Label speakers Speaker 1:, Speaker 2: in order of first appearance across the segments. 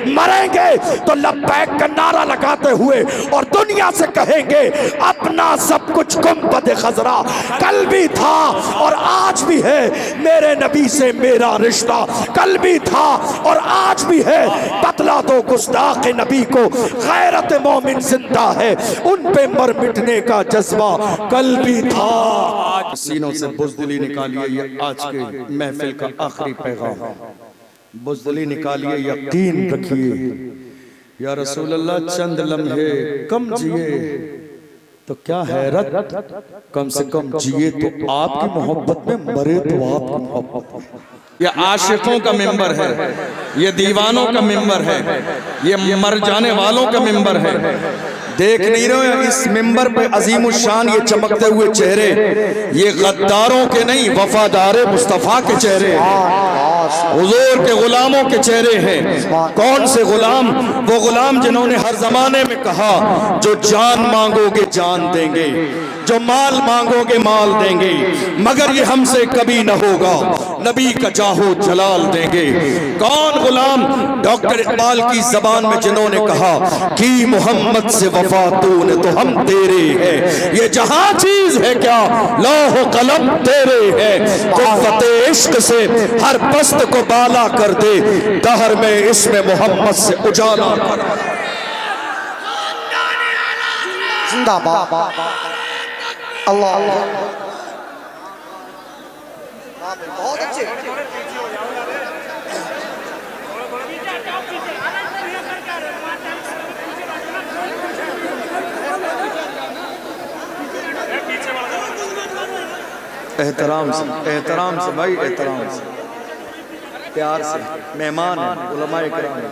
Speaker 1: मरेंगे तो लब्बैक का नारा लगाते हुए और दुनिया से कहेंगे अपना सब कुछ गुंबद खजरा कल भी था और आज भी है, मेरे नबी से मेरा रिश्ता कल भी था और आज भी है। बतला दो गुस्ताख नबी को गैरत मोमिन जिंदा है, उन पे मर मिटने का जज्बा कल भी था। सीनों से बुज़दिली निकालिए, ये आज के महफिल का आखिरी पैगाम। बुज़दिली निकालिए, यकीन रखिए या रसूल अल्लाह चंद लम्हे कम जिए तो क्या हैरत, कम से कम जिए तो आपकी मोहब्बत में, मरे तो आपकी मोहब्बत।
Speaker 2: ये आशिकों का मिंबर है, ये दीवानों का मिंबर है, ये मर जाने वालों का मिंबर है। देख नहीं रहे हो इस मिंबर पे अजीम शान ये चमकते हुए चेहरे, ये गद्दारों के नहीं वफादार मुस्तफ़ा के चेहरे, हुजूर के गुलामों के चेहरे हैं। कौन से गुलाम? वो गुलाम जिन्होंने हर जमाने में कहा जो जान मांगोगे जान देंगे, जो माल मांगोगे माल देंगे, मगर ये हमसे कभी न होगा, नबी का जाहो जलाल देंगे। कौन गुलाम? डॉक्टर इकबाल की जबान में जिन्होंने कहा कि मोहम्मद से वफा तूने तो हम तेरे हैं, ये जहां चीज है क्या लौह कलम तेरे है, कुव्वते इश्क से हर पस्त को बाला कर दे, दहर में इसमें मोहम्मद से उजाला कर।
Speaker 3: जिंदाबाद अल्लाह अल्लाह। बहुत अच्छे।
Speaker 1: एहतराम से भाई, एहतराम से, प्यार से, मेहमान हैं, उलमाए किराम हैं।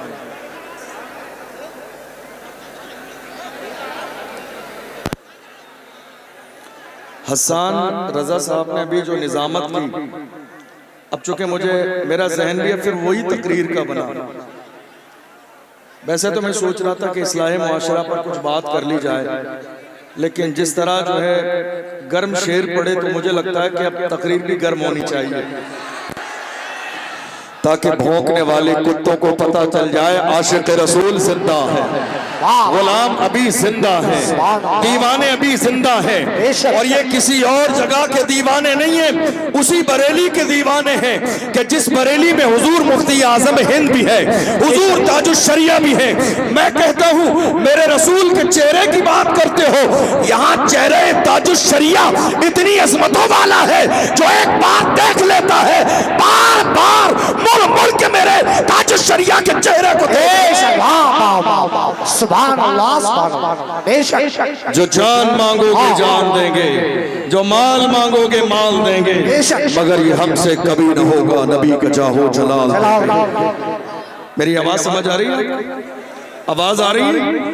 Speaker 1: हसन रजा साहब ने अभी जो निजामत की, अब चूंकि मुझे मेरा जहन भी फिर वही तकरीर का बना। वैसे तो मैं सोच रहा था कि इस्लाह मुआशरा पर कुछ बात कर ली जाए, लेकिन जिस तरह जो है गर्म शेर पड़े तो मुझे लगता है कि अब तकरीर भी गर्म होनी चाहिए, ताकि भौंकने वाले कुत्तों को पता चल जाए आशिक रसूल जिंदा है, गुलाम अभी जिंदा है, दीवाने अभी जिंदा हैं, और ये किसी और जगह के दीवाने नहीं है, उसी बरेली के दीवाने हैं कि जिस बरेली में हुजूर मुफ्ती आजम हिंद भी है, हुजूर ताजुश्शरिया भी है। मैं कहता हूँ मेरे रसूल के चेहरे की बात करते हो, यहाँ चेहरे ताजुश्शरिया इतनी अजमतों वाला है जो एक बार देख लेता है बार बार मुड़ मुड़ के मेरे ताजुश्शरिया के चेहरे को बेशक। जो जान मांगोगे जान देंगे, जो माल मांगोगे माल देंगे, मगर ये हमसे कभी न होगा, नबी का जाहो जलाल। मेरी आवाज समझ आ रही है? आवाज आ रही है?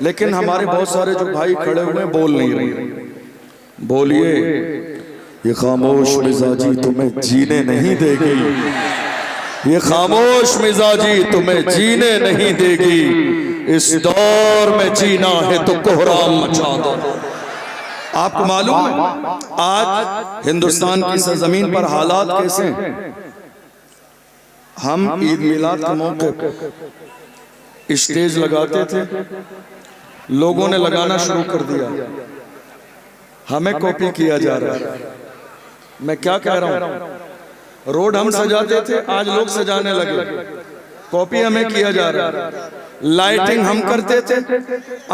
Speaker 1: लेकिन हमारे बहुत सारे जो भाई खड़े हुए बोल नहीं रहे। बोलिए, ये खामोश मिजाजी तुम्हें जीने नहीं देगी, ये खामोश मिजाजी तुम्हें जीने नहीं देगी, इस दौर में जीना है तो कोहराम मचा दो। आपको मालूम है आज हिंदुस्तान की सरजमीन पर हालात कैसे हैं? हम ईद मिलाद के मौके पर स्टेज लगाते थे, लोगों ने लगाना शुरू कर दिया, हमें कॉपी किया जा रहा है। मैं क्या कह रहा हूं? रोड हम सजाते थे, आज लोग सजाने लगे, कॉपी हमें किया जा रहा है। लाइटिंग हम करते थे,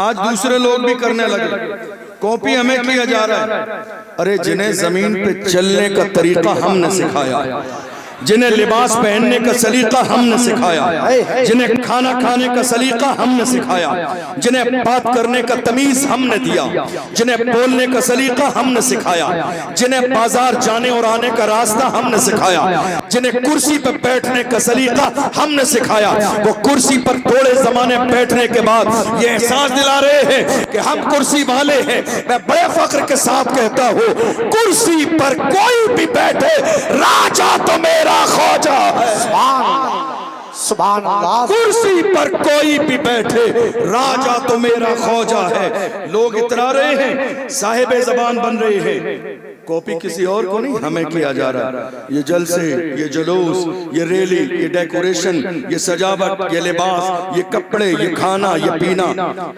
Speaker 1: आज दूसरे लोग भी करने लगे, कॉपी हमें किया जा रहा है। अरे जिन्हें जमीन पे चलने का तरीका हमने सिखाया, जिन्हें लिबास पहनने का सलीका हमने सिखाया, जिन्हें खाना खाने का सलीका हमने सिखाया, जिन्हें बात करने का तमीज हमने दिया, जिन्हें बोलने का सलीका हमने सिखाया, जिन्हें बाजार जाने और आने का रास्ता हमने सिखाया, जिन्हें कुर्सी पर बैठने का सलीका हमने सिखाया, वो कुर्सी पर थोड़े जमाने बैठने के बाद ये एहसास दिला रहे हैं कि हम कुर्सी वाले हैं। मैं बड़े फख्र के साथ कहता हूँ, कुर्सी पर कोई भी बैठे, राजा तो मेरा ख्वाजा है। सुभान अल्लाह। कुर्सी पर कोई भी बैठे, राजा तो मेरा ख्वाजा है। लोग इतरा रहे हैं, साहिब ज़बान बन रहे हैं।
Speaker 2: कॉपी किसी और को नहीं, हमें किया जा रहा। ये जलसे, ये जुलूस, ये रैली, ये डेकोरेशन, ये सजावट, ये लिबास, ये कपड़े, ये खाना, ये पीना,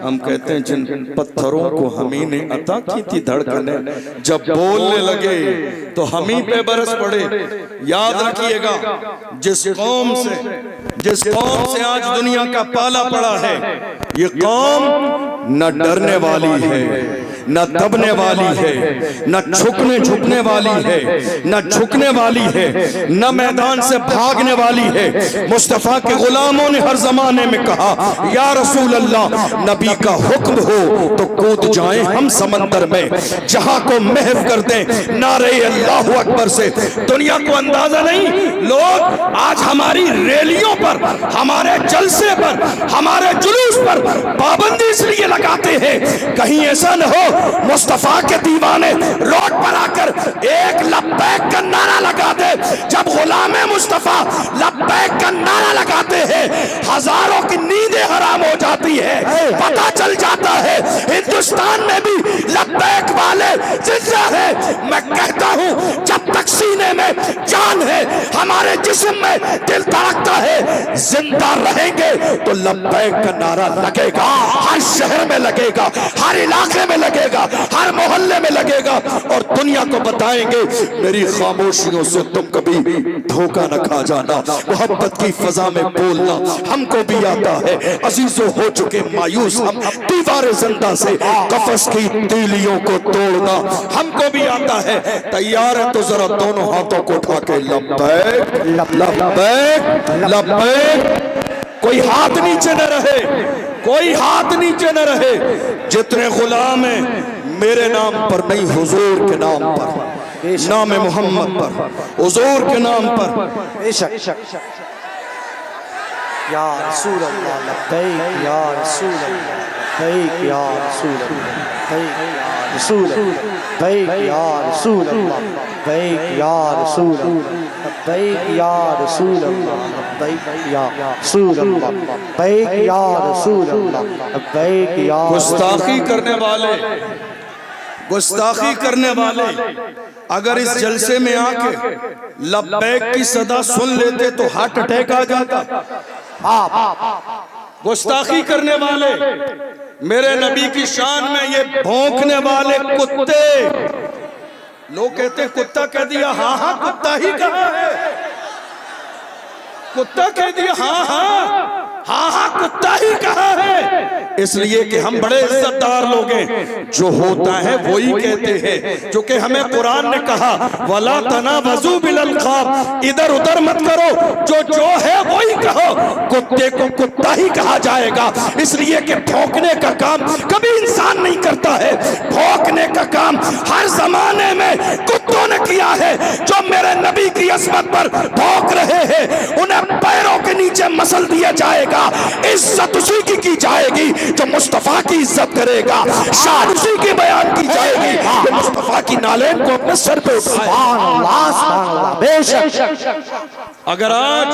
Speaker 2: हम कहते हैं जिन पत्थरों को हम ही ने अता की थी धड़कने, जब बोलने लगे तो हम ही पे बरस पड़े। याद रखिएगा, जिस कौम से आज दुनिया का पाला पड़ा है, ये कौम न डरने वाली है, न दबने वाली है, न झुकने वाली है, न झुकने वाली है, न मैदान से भागने वाली है। मुस्तफा के गुलामों ने हर जमाने में कहा, या रसूल अल्लाह, नबी का हुक्म हो तो कूद जाएं हम समंदर में, जहां को महव कर दें नारे अल्लाहु अकबर से। दुनिया को अंदाजा नहीं, लोग आज हमारी रैलियों पर, हमारे जलसे पर, हमारे जुलूस पर पाबंदी इसलिए लगाते हैं कहीं ऐसा न हो मुस्तफा के दीवाने रोड पर आकर एक लब्बैक का नारा लगा दे। जब गुलामे मुस्तफा लब्बैक का नारा लगाते हैं, हजारों की नींदें हराम हो जाती है। पता चल जाता है हिंदुस्तान में भी लब्बैक वाले जिंदा है। मैं कहता हूं, जब तक सीने में जान है, हमारे जिस्म में दिल धड़कता है, जिंदा रहेंगे तो लब्बैक का नारा लगेगा। हर शहर में लगेगा, हर इलाके में लगेगा, हर मोहल्ले में लगेगा, और दुनिया को बताएंगे मेरी खामोशियों से तुम कभी धोखा न खा जाना। मोहब्बत की फजा में बोलना हमको भी आता है। अजीजों हो चुके मायूस हम, दीवार जिंदा से कफस की तीलियों को तोड़ना हमको भी आता है। तैयार है तो जरा दोनों हाथों को उठा के लब्बैक लब्बैक लब्बैक। कोई हाथ नीचे न रहे, कोई हाथ नीचे न रहे। जितने गुलाम हैं मेरे नाम पर नहीं, हुजूर के नाम पर, नाम मोहम्मद पर, हुजूर के नाम पर।
Speaker 3: या रसूल अल्लाह लब्बैक, या रसूल अल्लाह लब्बैक, या रसूल अल्लाह लब्बैक, रसूल लब्बैक, या रसूल अल्लाह लब्बैक, या रसूल लब्बैक, या रसूल अल्लाह लब्बैक, या रसूल अल्लाह लब्बैक, या रसूल अल्लाह लब्बैक, या।
Speaker 2: गुस्ताखी करने वाले, गुस्ताखी करने वाले अगर इस जलसे में आके लब्बैक की सदा सुन लेते तो हार्ट अटैक आ जाता। गुस्ताखी करने वाले, मेरे नबी की शान में ये भौंकने वाले कुत्ते, लोग कहते कुत्ता कह दिया, हाँ हाँ कुत्ता ही कहा है, कुत्ता कह दिया, हाँ हाँ हाँ हाँ कुत्ता ही कहा है। इसलिए कि हम बड़े इज्जतदार लोग हैं, जो होता है वही कहते हैं। जो कि हमें कुरान ने कहा, वला तनावज़ू बिल अल्क़ाब, इधर उधर मत करो, जो है वही कहो। कुत्ते को कुत्ता ही कहा जाएगा, इसलिए कि भौंकने का काम कभी इंसान नहीं करता है। भौंकने का काम हर जमाने में कुत्तों ने किया है। जो मेरे नबी की अज़मत पर भौंक रहे हैं, उन्हें पैरों के नीचे मसल दिया जाएगा। इज्जत उसी की जाएगी जो मुस्तफा की इज्जत करेगा। शान उसी की बयान की जाएगी जो मुस्तफा की नालेन को अपने सर पे उठाए। बेशक अगर आज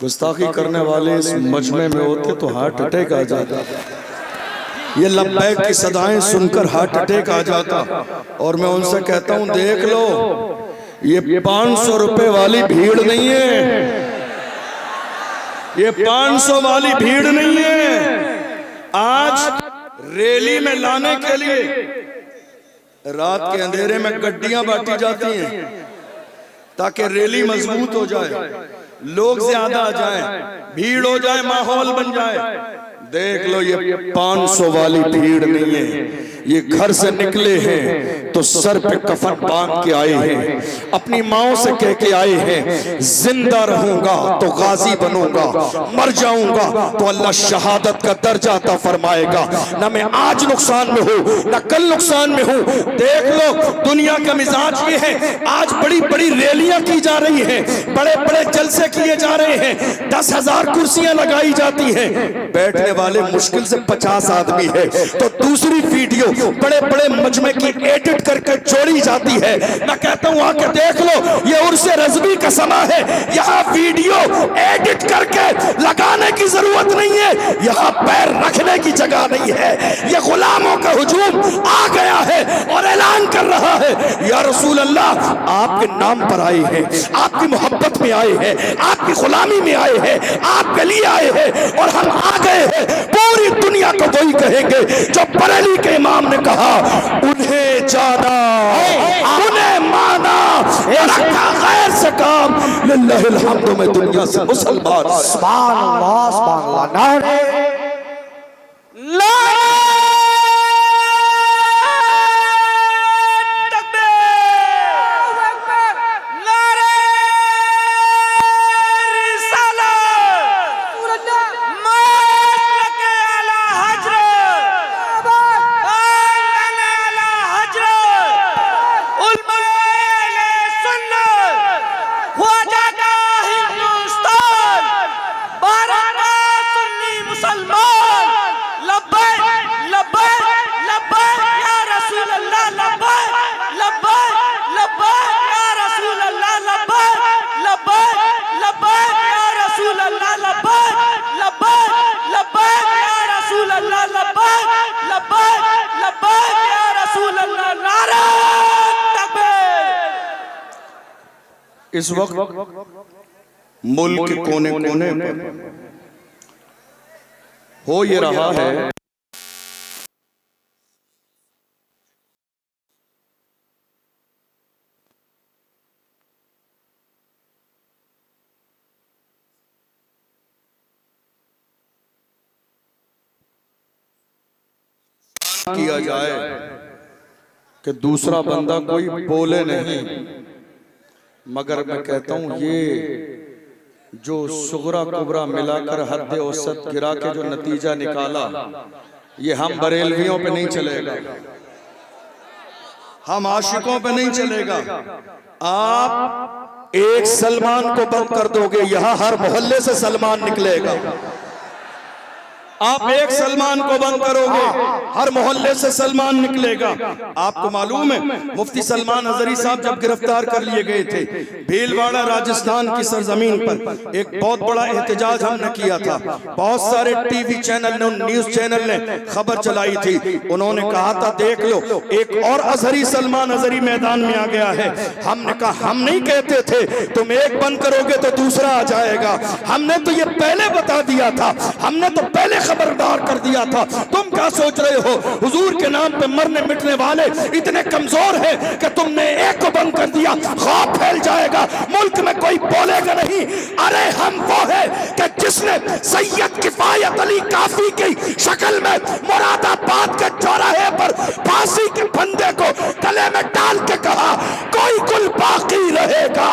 Speaker 2: गुस्ताखी करने वाले इस मजमे में होते तो हार्ट अटैक आ जाता। ये लब्बैक की सदाएं सुनकर हार्ट अटैक आ जाता। और मैं उनसे कहता हूं, देख लो, ये 500 रुपए वाली भीड़ नहीं है, ये 500 वाली भीड़ नहीं है। आज रैली में लाने के लिए रात के अंधेरे में गड्डियां बांटी जाती हैं ताकि रैली मजबूत हो जाए, लोग ज्यादा आ जाएं, भीड़ हो जाए, माहौल बन जाए। देख लो, ये 500 वाली भीड़ नहीं है। ये घर से निकले हैं तो सर पे कफन बांध के आए हैं, अपनी माओ से कह के आए हैं, जिंदा रहूंगा तो गाजी बनूंगा, मर जाऊंगा तो अल्लाह शहादत का दर्जा अता फरमाएगा। ना मैं आज नुकसान में हूँ, ना कल नुकसान में हूँ। देख लो, दुनिया का मिजाज ये है, आज बड़ी बड़ी रैलियां की जा रही हैं, बड़े बड़े जलसे किए जा रहे हैं, 10,000 कुर्सियां लगाई जाती हैं, बैठने वाले मुश्किल से 50 आदमी है। तो दूसरी वीडियो बड़े बड़े मजमे की एडिट करके जोड़ी जाती है। मैं कहता हूं, आके देख लो, ये उर्से रज़वी का समा है। यहाँ वीडियो एडिट करके लगाने की जरूरत नहीं है, यहाँ पैर रखने की जगह नहीं है। ये गुलामों का हुजूम आ गया है और ऐलान कर रहा है, या रसूल अल्लाह, आपके नाम पर आए हैं, आपकी मोहब्बत में आए हैं, आपकी गुलामी में आए हैं, आपके लिए आए हैं और हम आ गए हैं। पूरी दुनिया को वही कहेंगे जो बरेली के इमाम ने कहा, उन्हें जाना, उन्हें माना, रखा गैर से काम, लिल्लाहिल हम्दु में दुनिया से मुसलमान।
Speaker 3: सुभान अल्लाह, सुभान अल्लाह। नारे
Speaker 2: इस वक्त मुल्क के कोने कोने पर हो ये रहा है किया जाए कि दूसरा बंदा कोई बोले नहीं, मगर मैं कहता हूं ये जो सुगरा कुबरा मिलाकर हद औसत गिरा के जो नतीजा निकाला, ये हम बरेलवियों पे नहीं चलेगा, हम आशिकों पे नहीं चलेगा। आप एक सलमान को बंद कर दोगे, यहां हर मोहल्ले से सलमान निकलेगा। आप एक सलमान को बंद करोगे, हर मोहल्ले से सलमान निकलेगा। आपको मालूम है मुफ्ती सलमान अजहरी साहब जब गिरफ्तार कर लिए गए थे, भीलवाड़ा राजस्थान की सरजमीन पर एक बहुत बड़ा एहतजाज हमने किया था। बहुत सारे टीवी चैनल ने, न्यूज चैनल ने खबर चलाई थी। उन्होंने कहा था देख लो एक और अजहरी सलमान अजहरी मैदान में आ गया है। हमने कहा हम नहीं कहते थे, तुम एक बंद करोगे तो दूसरा आ जाएगा। हमने तो ये पहले बता दिया था, हमने तो पहले खबरदार कर दिया था। तुम क्या सोच रहे हो हुजूर के नाम पे मरने मिटने वाले इतने कमजोर हैं कि तुमने एक को बंद कर दिया, खौफ फैल जाएगा, मुल्क में कोई बोलेगा नहीं। अरे हम वो है कि जिसने सैयद किफायत अली काफी की शक्ल में मुरादाबाद के चौराहे पर फांसी के फंदे को गले में डाल के कहा, कोई कुल बाकी रहेगा,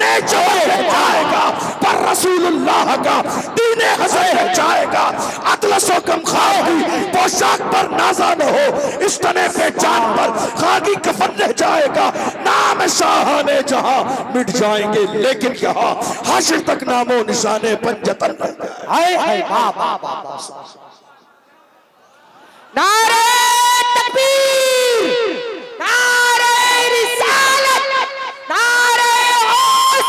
Speaker 2: नेचो जाएगा पर रसूलुल्लाह का दीने हज़े जाएगा। अतलसो कम खागी पोशाक पर नाजा न हो, इस तने पे जान पर खागी कफन रह जाएगा। नाम शाहाने जहां मिट जाएंगे, लेकिन यहाँ हाशिर तक नामो निशाने पंजतन रह जाए।
Speaker 3: हाय हाय वाह वाह वाह। नारे तकबीर, नारे रिसालत, नारे गौस,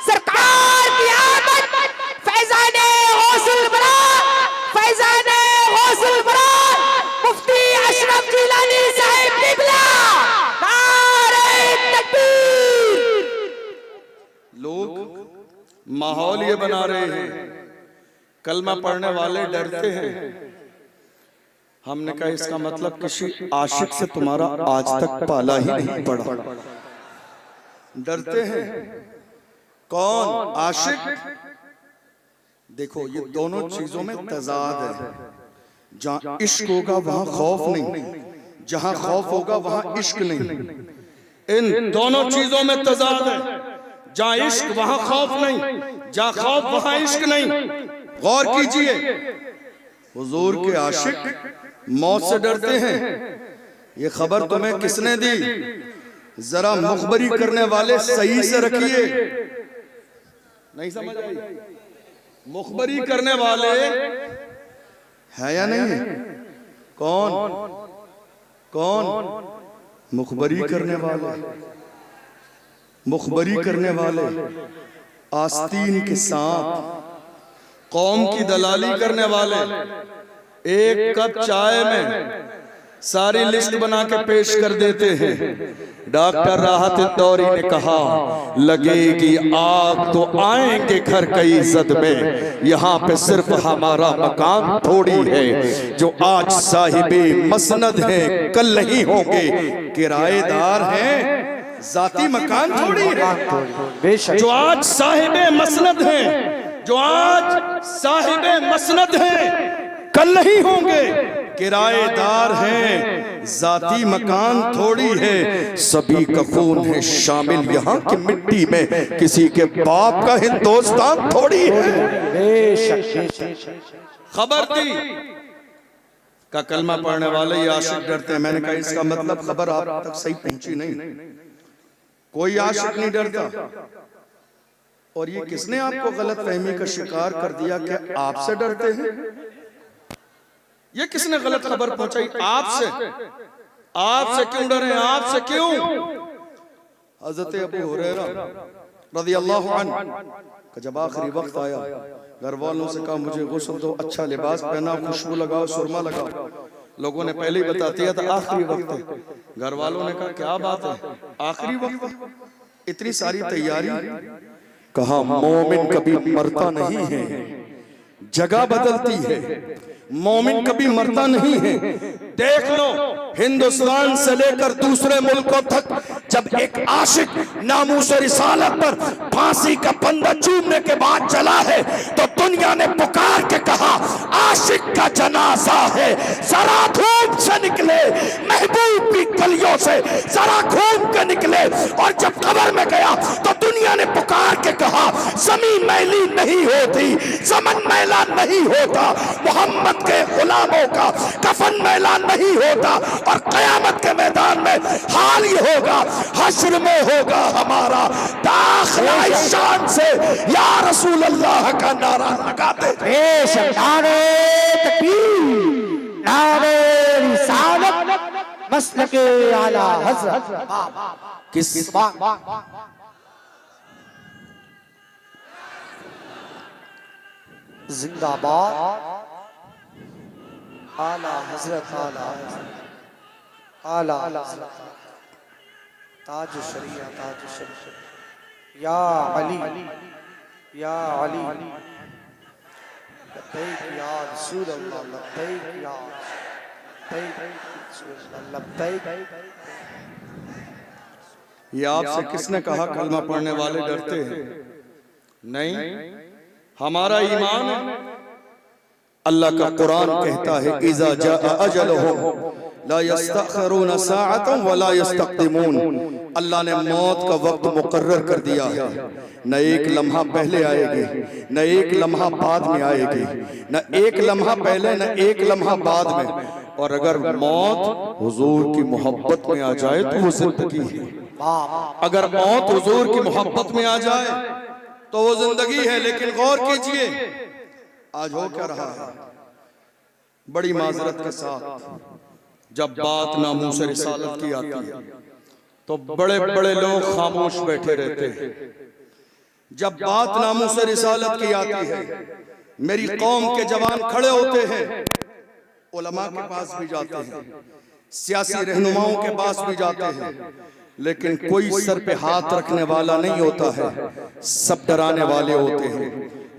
Speaker 3: सरकार की आमद, फैज़ाने गौसुल बरा, फैज़ाने गौसुल बरा, मुफ्ती अशरफ जिलानी साहिब किबला, नारे तकबीर।
Speaker 2: लोग माहौल ये बना रहे हैं, कलमा पढ़ने वाले डरते हैं। हमने कहा इसका मतलब किसी आशिक से तुम्हारा आज तक पाला ही नहीं पड़ा। डरते हैं। कौन? आशिक। देखो ये दोनों चीजों में तजाद है। जहां इश्क होगा वहां खौफ नहीं, जहां खौफ होगा वहां इश्क नहीं। इन दोनों चीजों में तजाद है। जहां इश्क वहां खौफ नहीं, जहां खौफ वहां इश्क नहीं। गौर कीजिए, हुजूर के आशिक मौत से डरते हैं। ये खबर तुम्हें किसने दी? जरा मुखबरी करने वाले सही से रखिए। नहीं समझ आई? मुखबरी करने वाले है या नहीं? कौन? कौन? मुखबरी करने वाले, मुखबरी करने वाले, आस्तीन के सांप, कौम की दलाली करने वाले। एक कप चाय में सारी लिस्ट बना के पेश कर देते हैं। डॉक्टर राहत इंदौरी ने कहा लगेगी आग तो आएंगे घर कई इज्जत में, यहाँ पे सिर्फ हमारा मकान थोड़ी है। जो आज साहिबे मसनद है कल नहीं होंगे, किराएदार हैं जाती मकान थोड़ी है। जो आज साहिबे मसनद हैं, जो आज साहिबे मसनद हैं कल नहीं होंगे, किराएदार हैं जाती मकान थोड़ी है। सभी का खून है शामिल यहाँ की मिट्टी में, किसी के बाप का हिंदुस्तान थोड़ी है। खबर दी का कलमा पढ़ने वाले ये आशिक डरते हैं। मैंने कहा इसका मतलब खबर आप तक सही पहुंची नहीं। कोई आशिक नहीं डरता। और ये किसने आपको गलत फहमी का शिकार कर दिया कि आपसे डरते हैं? ये किसने गलत खबर पहुंचाई? आपसे। आपसे क्यों डरे? आपसे क्यों? हजरत अबू हुरैरा रज़ियल्लाहु अन्हु जब आखिरी वक्त आया, घर वालों से कहा मुझे गुस्ल दो, अच्छा लिबास पहना, खुशबू लगाओ, सुरमा लगाओ। लोगों ने पहले ही बता दिया था आखिरी वक्त है। घर वालों ने कहा क्या बात है, आखिरी वक्त, इतनी सारी तैयारी। कहा मोमिन कभी मरता नहीं है, जगह बदलती है। मोमिन कभी मरता नहीं है। देख लो हिंदुस्तान से लेकर दूसरे मुल्कों तक जब एक आशिक नामूस रिसालत पर फांसी का फंदा चूमने के बाद चला है तो दुनिया ने पुकार के कहा आशिक का जनाजा है, जरा धूप से निकले, महबूब की गलियों से जरा घूम के निकले। और जब कब्र में गया तो दुनिया ने पुकार के कहा जमीन मैली नहीं होती, समन मैला नहीं होता, मोहम्मद के गुलामों का कफन मैला नहीं होता। और कयामत के मैदान में हाल ये होगा, हश्र में होगा हमारा दाखिला शान से या रसूल अल्लाह का नारा लगाते थे।
Speaker 3: नारे तकबीर, नारे रिसालत, मसलके आला हज़रत।
Speaker 2: किस
Speaker 3: जिंदाबाद आला हजरत, आला आला हजरत, ताज शरिया, ताज शरिया, या अली, या अली, लब्बैक या रसूल अल्लाह, लब्बैक या लब्बैक।
Speaker 2: ये आपसे किसने कहा कलमा पढ़ने वाले डरते हैं? नहीं, हमारा ईमान है। अल्लाह का कुरान कहता है इज़ा जाअ अजलुहुम ला यस्तअखिरून साअतन वला यस्तक़दिमून। अल्लाह ने मौत का वक्त मुकर्रर कर दिया है, न एक लम्हा पहले आएगी, न एक लम्हा बाद में आएगी, न एक लम्हा पहले न एक लम्हा बाद में। और अगर मौत हुजूर की मोहब्बत में आ जाए तो वो जिंदगी है। अगर मौत हुजूर की मोहब्बत में आ जाए तो वो जिंदगी है। लेकिन गौर कीजिए आज हो क्या रहा है। बड़ी माजरत के साथ जब बात नामूस रिसालत की आती है तो बड़े बड़े लोग खामोश बैठे रहते हैं। जब बात नामूस रिसालत की आती है मेरी कौम के जवान खड़े होते हैं, उलमा के पास भी जाते हैं, सियासी रहनुमाओं के पास भी जाते हैं, लेकिन कोई सर पे हाथ रखने वाला नहीं होता है, सब डराने वाले होते हैं।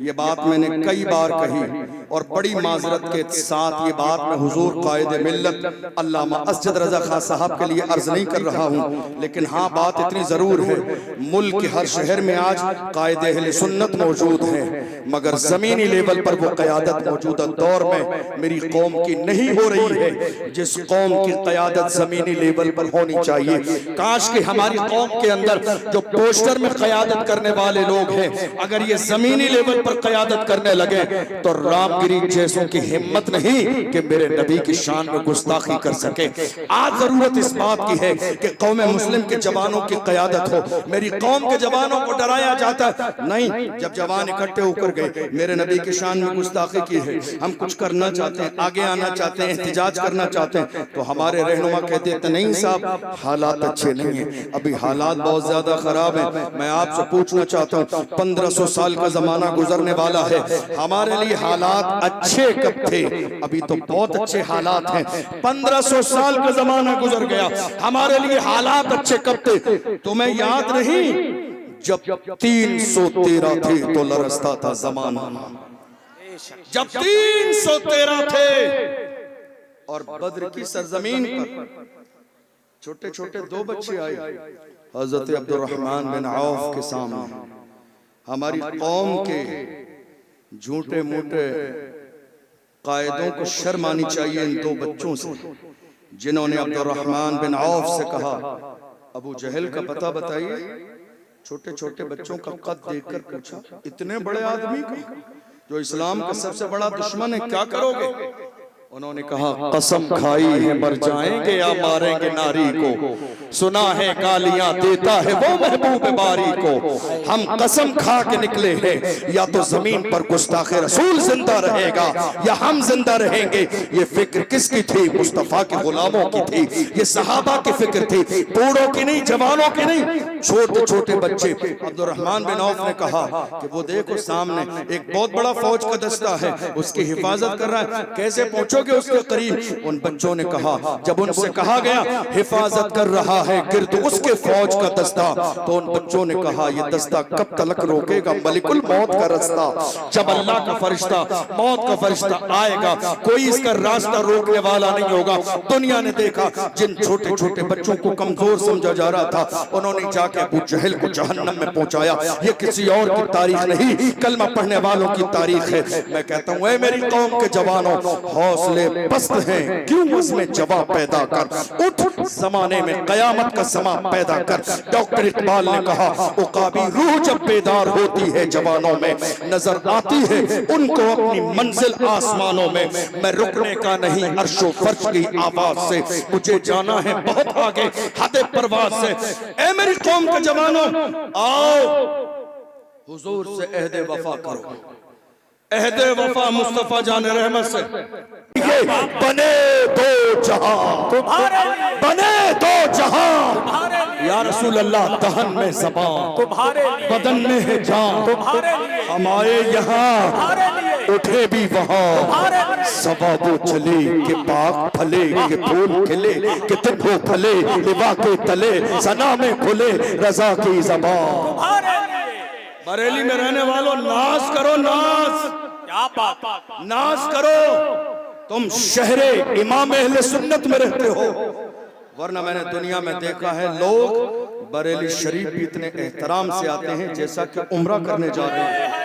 Speaker 2: ये बात मैंने कई बार कही और बड़ी माजरत के साथ ये बात मैं हुजूर कायदे मिल्लत अल्लामा असजद रजा खां साहब के लिए अर्ज नहीं कर रहा हूँ, लेकिन हाँ बात इतनी जरूर है, मुल्क के हर शहर में आज कायदे अहले सुन्नत मौजूद हैं, मगर जमीनी लेवल पर वो क़यादत मौजूदा दौर में मेरी कौम की नहीं हो रही है जिस कौम की क़यादत जमीनी लेवल पर होनी चाहिए। काश कि हमारी कौम के अंदर जो पोस्टर में क़यादत करने वाले लोग हैं अगर ये जमीनी लेवल पर क़यादत करने लगे तो रामगिरी जैसों की हिम्मत नहीं कि मेरे नबी की शान में गुस्ताखी कर सके। आज जरूरत इस बात की है कि कौम मुस्लिम के जवानों की क़यादत हो। मेरी कौम के जवानों को डराया जाता नहीं, जब जवान इकट्ठे होकर गए मेरे नबी की शान में गुस्ताखी की है, हम कुछ करना चाहते हैं, आगे आना चाहते हैं, एहतिजाज करना चाहते हैं, तो हमारे रहनुमा कहते थे नहीं साहब हालात अच्छे नहीं है, अभी हालात बहुत ज्यादा खराब है। मैं आपसे पूछना चाहता हूँ 1500 साल का जमाना गुजरने वाला है, हमारे लिए हालात अच्छे कब थे? अभी तो बहुत अच्छे हालात हैं। 1500 साल का जमाना गुजर गया, हमारे लिए हालात अच्छे कब थे? तुम्हें याद नहीं जब 313 थे तो लरसता था जमाना। जब 313 थे और बद्र की सरजमीन पर छोटे छोटे 2 बच्चे आए हजरत अब्दुर्रहमान बिन औफ के सामने। हमारी कौम के झूठे मूठे कायदों को शर्म आनी चाहिए इन 2 बच्चों से, जिन्होंने अब्दुर्रहमान बिन औफ से कहा अबू जहल का पता बताइए। छोटे छोटे बच्चों का कद देखकर पूछा, इतने बड़े आदमी का जो इस्लाम का सबसे बड़ा दुश्मन है, क्या करोगे? उन्होंने कहा कसम खाई है मर जाएंगे या मारेंगे नारी को, सुना है गालियां देता है वो महबूब बारी को। हम कसम खा के निकले हैं, या तो जमीन पर गुस्ताखे रसूल जिंदा रहेगा या हम जिंदा रहेंगे। ये फिक्र किसकी थी? मुस्तफा के गुलामों की थी, ये सहाबा की फिक्र थी, बूढ़ों की नहीं, जवानों की नहीं, छोटे छोटे बच्चे। अब्दुर्रहमान बिन औफ ने कहा कि वो देखो सामने एक बहुत बड़ा फौज का दस्ता है, उसकी हिफाजत कर रहा है, कैसे पहुंचोगे उसके करीब? उन बच्चों ने कहा, जब उनसे कहा गया हिफाजत कर रहा है गिर्द उसके फौज का दस्ता, तो उन बच्चों ने कहा ये दस्ता कब तलक रोकेगा मलिकुल मौत का रास्ता? जब अल्लाह का फरिश्ता, मौत का फरिश्ता आएगा, कोई इसका रास्ता रोकने वाला नहीं होगा। दुनिया ने देखा जिन छोटे छोटे बच्चों को कमजोर समझा जा रहा था, उन्होंने जाके अबू जहल को जहन्नम में पहुंचाया। ये किसी और की तारीख नहीं, कलमा पढ़ने वालों की तारीख है। मैं कहता हूँ, ऐ मेरी कौम के जवानों, हौसले पस्त हैं, क्यों उसमें जवाब पैदा कर, उठ जमाने में कयामत का समा पैदा कर। डॉक्टर इकबाल ने कहा, उकाबी रूह जब बेदार होती है जवानों में, नजर आती है उनको अपनी मंजिल आसमानों में। मैं रुकने का नहीं अर्शो फर्श की आवाज से, मुझे जाना है बहुत आगे हद परवाज से। ऐ मेरी कौम के जवानों, आओ हुजूर से अहदे वफा करो, अहदे वफा मुस्तफा जान रहमत से। बने दो जहां तुम्हारे, बने दो जहां या रसूल अल्लाह, दहन में ज़बान तुम्हारे, बदन में है जान तुम्हारे, हमारे यहाँ उठे भी वहाँ सवाबो चले के पाक फले के फूल खिले के तिब्बो फले लिबा के तले सना में खुले रजा की ज़बान। बरेली में रहने वालों, नाज करो, नाज, क्या बात, नाज करो। तुम शहरे इमाम अहले सुन्नत में रहते हो, वरना मैंने दुनिया में देखा है लोग बरेली शरीफ भी इतने एहतराम से आते हैं जैसा कि उम्रा करने जा रहे हैं।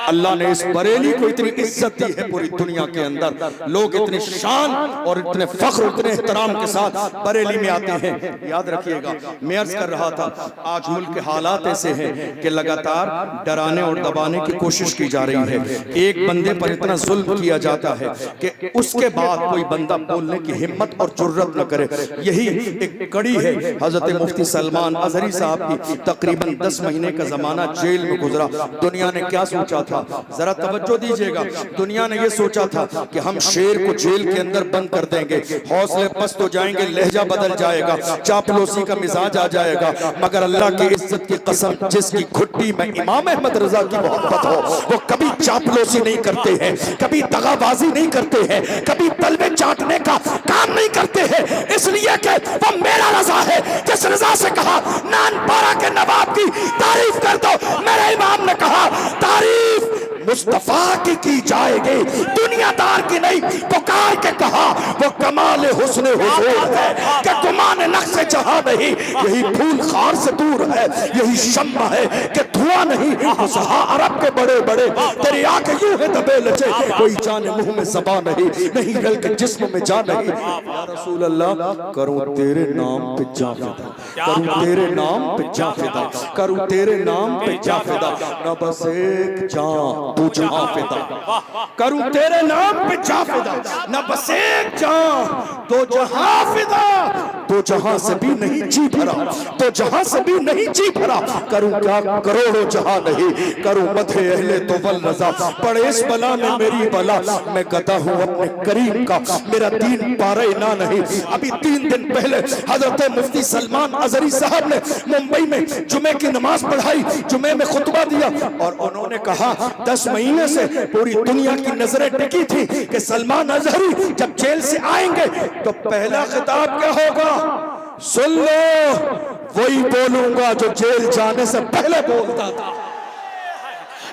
Speaker 2: अल्लाह ने इस बरेली को इतनी इज्जत दी है पूरी दुनिया के अंदर, लोग इतने शान और इतने फख्र, इतने एहतराम के साथ बरेली में आते हैं। याद रखिएगा, मैं अर्ज कर रहा था, आज मुल्क के हालात ऐसे हैं कि लगातार डराने और दबाने की कोशिश की जा रही है। एक बंदे पर इतना जुल्म किया जाता है कि उसके बाद कोई बंदा बोलने की हिम्मत और जुर्रत न करे। यही एक कड़ी है हजरत मुफ्ती सलमान अजहरी साहब की। तकरीबन 10 महीने का जमाना जेल में गुजरा। दुनिया ने क्या सोचा था, जरा तवज्जो दीजिएगा, दुनिया ने यह सोचा था कि हम शेर को जेल के अंदर बंद कर देंगे, हौसले पस्त हो जाएंगे, लहजा बदल जाएगा, चापलूसी का मिजाज आ जाएगा। मगर अल्लाह की इज्जत की कसम, जिसकी घुट्टी में इमाम अहमद रजा की मोहब्बत हो, वो कभी चापलूसी नहीं करते हैं, कभी दगाबाजी नहीं करते हैं, कभी तलवे चाटने का काम नहीं करते हैं, इसलिए कि वो मेरा रजा है। जिस रजा से कहा नानपारा के नवाब की तारीफ कर दो, मेरे इमाम ने कहा तारीफ मुस्तफा की जाएगी, दुनियादार की नहीं। पुकार के कहा वो कमाल हुस्न हुजूर है कि गुमान नक्श जहां नहीं, यही फूल खार से दूर है, यही शम्मा है कि धुआं नहीं। सहा अरब के बड़े बड़े तेरी आंखें यूं है दबे लचे, कोई जाने मुंह में ज़बान नहीं, नहीं गल के जिस्म में जान नहीं। या रसूल अल्लाह, करूं तेरे नाम पे जा फिदा, करूं तेरे नाम पे जा फिदा, करूं तेरे नाम पे जा फिदा, न बस एक जान तू जहां फिदा, करूं तेरे नाम पे जा फिदा, न बस एक जान तो जहां फिदा। तो जहां से भी नहीं जी भरा, तो जहां से भी नहीं जी भरा, करूं क्या करोड़ों जहां नहीं, करूं मथे अहले तो वल रजा, पड़े इस बला में मेरी बला, मैं गदा हूं अपने करीम का, मेरा दीन पारे ना नहीं। अभी 3 दिन पहले हजरत मुफ्ती सलमान अजहरी साहब ने मुंबई में जुमे की नमाज पढ़ाई, जुमे में खुतबा दिया और उन्होंने कहा 10 महीने से पूरी दुनिया की नजरें टिकी थी कि सलमान अजहरी जब जेल से आएंगे तो पहला खिताब क्या होगा? सुन लो, वही बोलूंगा जो जेल जाने से पहले बोलता था।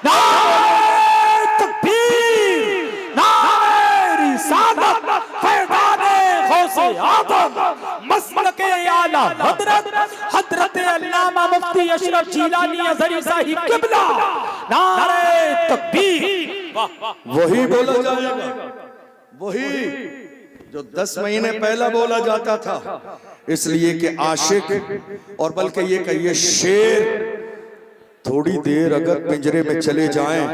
Speaker 3: नारे तकबीर, नारे रिसालत, फैज़ाने गौसे आदम, मसलके आला हजरत, हजरत अल्लामा मुफ्ती अशरफ जीलानी अज़हरी साहिब क़िबला, नारे तकबीर।
Speaker 2: वही बोला जाएगा, वही जो 10 महीने पहला बोला जाता था। इसलिए कि आशिक और बल्कि ये कहिए शेर थोड़ी देर अगर पिंजरे में चले जाएं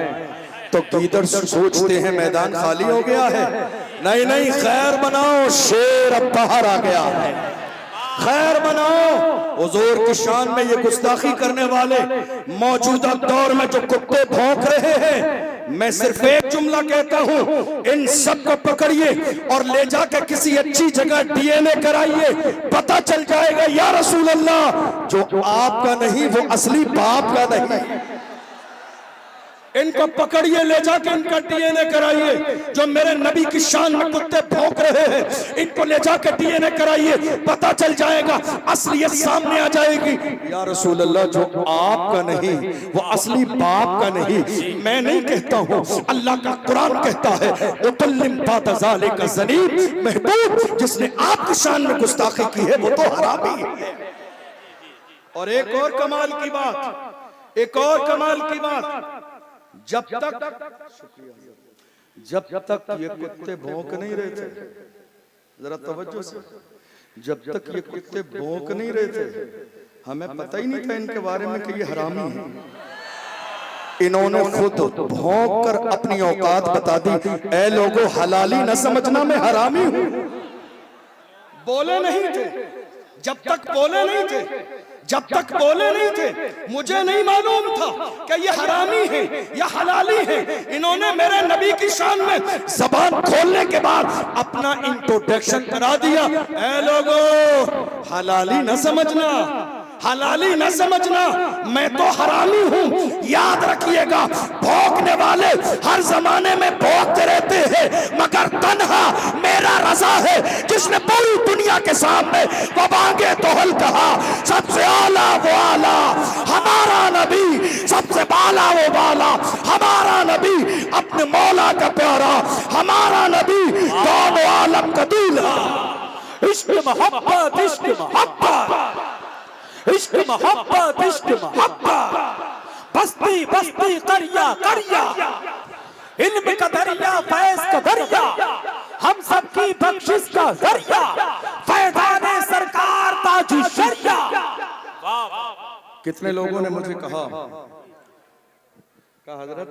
Speaker 2: तो गीदड़ सोचते हैं मैदान खाली हो गया है। नहीं नहीं, खैर बनाओ, शेर अब बाहर आ गया है, खैर बनाओ। हुजूर की शान में ये गुस्ताखी करने वाले मौजूदा दौर में जो कुत्ते भौंक रहे हैं, मैं सिर्फ एक जुमला कहता हूं, इन सब को पकड़िए और ले जाकर किसी अच्छी जगह डीएनए कराइए, पता चल जाएगा या रसूल अल्लाह जो आपका नहीं वो असली बाप का नहीं। इनको पकड़िए, ले जाके इनका डीएनए कराइए। जो मेरे नबी की शान में कुत्ते भौंक रहे हैं, इनको ले जाके डीएनए कराइए, पता चल जाएगा, असलियत सामने आ जाएगी। या रसूल अल्लाह जो आपका नहीं वो असली बाप का नहीं। मैं नहीं कहता हूँ, अल्लाह का कुरान कहता है, उतल्लिम बाद ज़ालिका ज़नीब, महबूब जिसने आपकी शान में गुस्ताखी की है वो तो हरामी है। और एक और कमाल की बात, एक और कमाल की बात, जब तक ये कुत्ते भौंक नहीं रहे थे, जरा तवज्जो से, जब तक ये कुत्ते भौंक नहीं रहे थे हमें पता ही नहीं था इनके बारे में कि ये हरामी है। इन्होंने खुद भौंक कर अपनी औकात बता दी। ऐ लोगों, हलाली न समझना, मैं हरामी हूं। बोले नहीं थे, जब तक बोले नहीं थे, जब तक बोले नहीं थे, मुझे नहीं मालूम था कि ये हरामी है या हलाली है। इन्होंने मेरे नबी की शान में जबान खोलने के बाद अपना इंट्रोडक्शन करा दिया। ऐ लोगों, हलाली न समझना, हलाली न समझना, मैं तो हरामी हूं। याद रखिएगा, भौंकने वाले हर जमाने में भौंकते रहते हैं, मगर तन्हा मेरा रज़ा है जिसने पूरी दुनिया के सामने वो बांगे तोहल कहा। सबसे आला वो आला हमारा नबी, सबसे बाला वो बाला हमारा नबी, अपने मौला का प्यारा हमारा नबी, दोनों आलम का दूल्हा। इश्क मोहब्बत, इश्क मोहब्बत, इश्क मोहब्बत, इश्क मोहब्बत, बस्ती बस्ती करिया करिया, इल्म का दरिया, फैज़ का दरिया, हम सबकी बख्शिश का जरिया, फैज़ाने सरकार ताजु शरिया। कितने लोगों ने मुझे कहा हजरत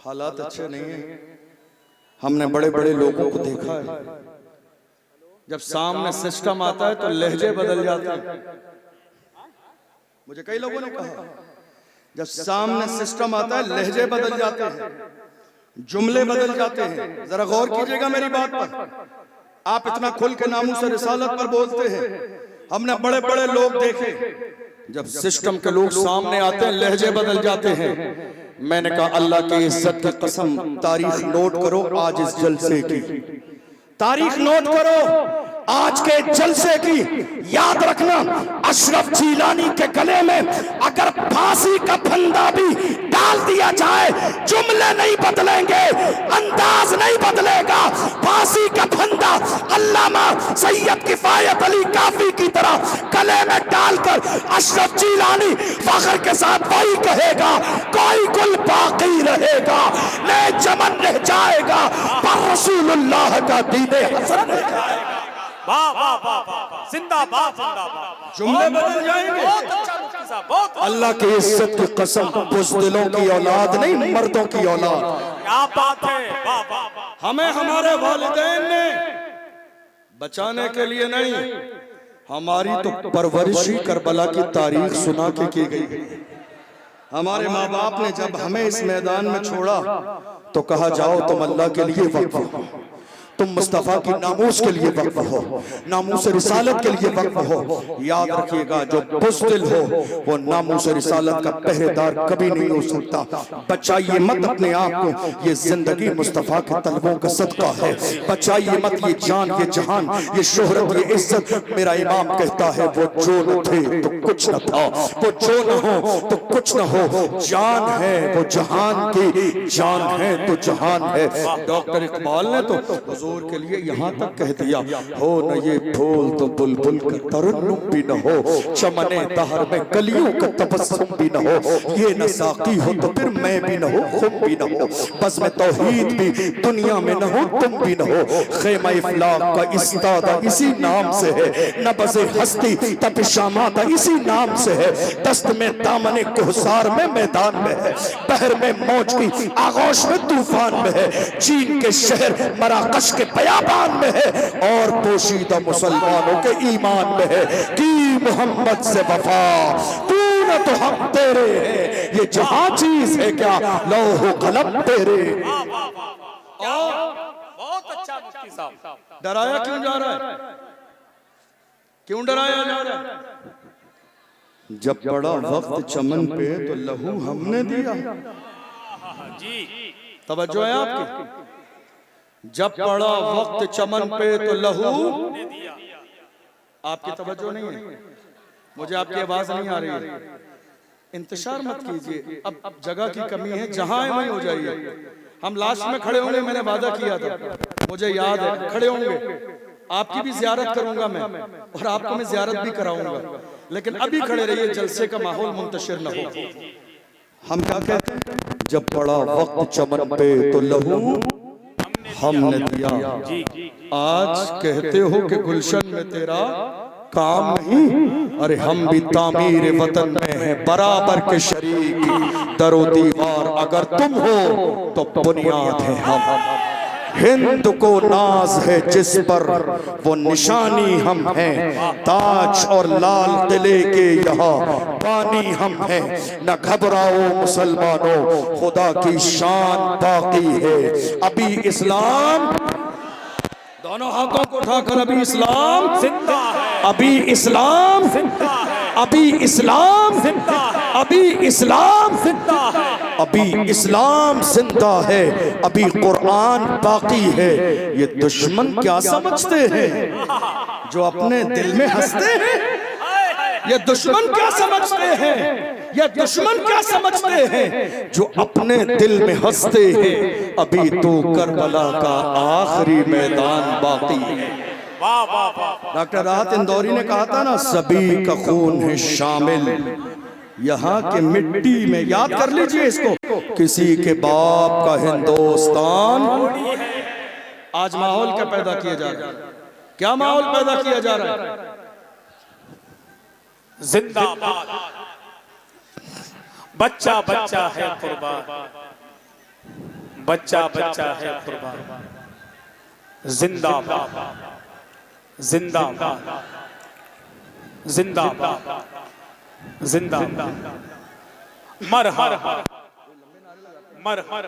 Speaker 2: हालात अच्छे नहीं हैं। हमने बड़े बड़े लोगों को देखा है, जब सामने सिस्टम आता है तो लहजे बदल जाते हैं। मुझे कई लोगों ने कहा, जब सामने सिस्टम आता है लहजे बदल जाते हैं, जुमले बदल जाते हैं। जरा गौर कीजिएगा मेरी बात पर। आप इतना खुल के नामूस रिसालत पर बोलते हैं, हमने बड़े बड़े लोग देखे, जब सिस्टम के लोग सामने आते हैं लहजे बदल जाते हैं। मैंने कहा अल्लाह की इज्जत की कसम, तारीख नोट करो आज इस जलसे की, तारीख नोट करो आज के जलसे की। याद रखना, अशरफ जीलानी के गले में अगर फांसी का फंदा भी डाल दिया जाए, जुमले नहीं बदलेंगे, अंदाज नहीं बदलेगा। फांसी का फंदा अल्लामा सैयद किफायत अली काफी की तरह गले में डालकर अशरफ जीलानी फख्र के साथ वही कहेगा, कोई गुल बाकी रहेगा, नए चमन रह जाएगा, पर रसूलुल्लाह का दीने हसन रह जाएगा।
Speaker 3: वाह वाह वाह वाह, जिंदाबाद जिंदाबाद।
Speaker 2: जुमले बदल जाएंगे।
Speaker 3: बहुत अच्छा मुफ्ती साहब, बहुत
Speaker 2: अल्लाह की इज्जत की कसम, बुज़दिलों की औलाद नहीं, मर्दों की औलाद।
Speaker 3: क्या बात है, वाह वाह वाह।
Speaker 2: हमें हमारे वालिदैन ने बचाने के लिए नहीं, हमारी तो परवरिश ही करबला की तारीख सुना के की गई। हमारे माँ बाप ने जब हमें इस मैदान में छोड़ा तो कहा जाओ तुम अल्लाह के लिए वक्फ हो, तुम मुस्तफ़ा की नामूस के लिए वक्फ हो, नामूस रिसालत के लिए वक्फ हो। याद रखिएगा, जो बुज़दिल हो वो नामूस रिसालत का पहरेदार कभी नहीं हो सकता। बचाइए मत अपने आप को, ये जिंदगी मुस्तफ़ा के तलबों का सदका है। बचाइए मत ये जान, ये जहान, ये शोहरत, ये इज्जत। मेरा इमाम कहता है वो जो न थे तो कुछ न था, वो जो न हो तो कुछ न हो। जान है वो जहान की, जान है तो जहान है। डॉक्टर इकबाल ने तो हुजूर के लिए यहाँ तक कह दिया, हो न ये फूल तो बुलबुल का तरन्नुम भी न हो, चमने दहर में कलियों का तबस्सुम भी न हो, ये न साकी हो तो फिर मैं भी न हो, खुद भी न हो, बस मैं तौहीद भी दुनिया में न हो, तुम भी न हो। ख़ैमा इफ़लाक का इस्तादा इसी नाम से है, नबज़े हस्ती तपिशामादा इसी नाम से है। दस्त में दामने कोहसार में मैदान में है, बहर में मौज की आगोश में तूफान में है, चीन के शहर मराकश के बयाबान में है, और पोशीदा मुसलमानों के ईमान में है कि मोहम्मद से वफा तू न तो हम तेरे हैं, ये जहां चीज है क्या लौह कलम तेरे।
Speaker 4: बहुत अच्छा मुफ्ती साहब।
Speaker 2: डराया क्यों जा रहा है, क्यों डराया जा रहा है? जब बड़ा वक्त चमन पे तो लहू हमने दिया।
Speaker 4: जी
Speaker 2: तवज्जो है आपकी? जब पड़ा वक्त चमन पे तो लहू आपकी तवज्जो नहीं है, मुझे आपकी आवाज नहीं आ रही है। इंतशार मत कीजिए, अब जगह की कमी है, जहां है वहीं हो जाइए। हम लास्ट में खड़े होंगे, मैंने वादा किया था, मुझे याद है, खड़े होंगे। आपकी भी जियारत करूंगा मैं, और आपको मैं जियारत भी कराऊंगा, लेकिन अभी खड़े रहिए, जलसे का माहौल मुंतशिर न हो। हम क्या कहते हैं, जब पड़ा वक्त चमन पे तो लहू हमने दिया। आज कहते हो कि गुलशन में तेरा काम नहीं, अरे हम भी तामीर वतन में हैं बराबर के शरीक। दरो दीवार अगर तुम हो तो बुनियाद है हम। हिंद को नाज है जिस पर वो निशानी हम हैं, ताज और लाल किले के यहाँ पानी हम हैं। न घबराओ मुसलमानों, खुदा की शान बाकी है। अभी इस्लाम, दोनों हाथों को उठाकर, अभी इस्लाम
Speaker 4: जिंदा है,
Speaker 2: अभी इस्लाम
Speaker 4: जिंदा है,
Speaker 2: अभी इस्लाम
Speaker 4: जिंदा है,
Speaker 2: अभी इस्लाम
Speaker 4: जिंदा है,
Speaker 2: अभी इस्लाम जिंदा है, अभी कुरान बाकी है। ये दुश्मन क्या समझते हैं जो अपने दिल में हंसते हैं? ये दुश्मन क्या समझते हैं, ये दुश्मन क्या समझते हैं जो अपने दिल में हंसते हैं? अभी तो करबला का आखिरी मैदान बाकी है।
Speaker 4: वाह वाह वाह।
Speaker 2: डॉक्टर राहत इंदौरी ने कहा था ना, सभी का खून है शामिल यहाँ के मिट्टी में। याद कर लीजिए इसको, किसी के बाप का हिंदुस्तान। आज माहौल क्या पैदा किया जा रहा है, क्या माहौल पैदा किया जा रहा है?
Speaker 4: जिंदाबाद, बच्चा बच्चा है कुर्बान, बच्चा बच्चा है कुर्बान। जिंदाबाद, जिंदाबाद, जिंदाबाद, जिंदाबाद। मरहबा, मरहबा।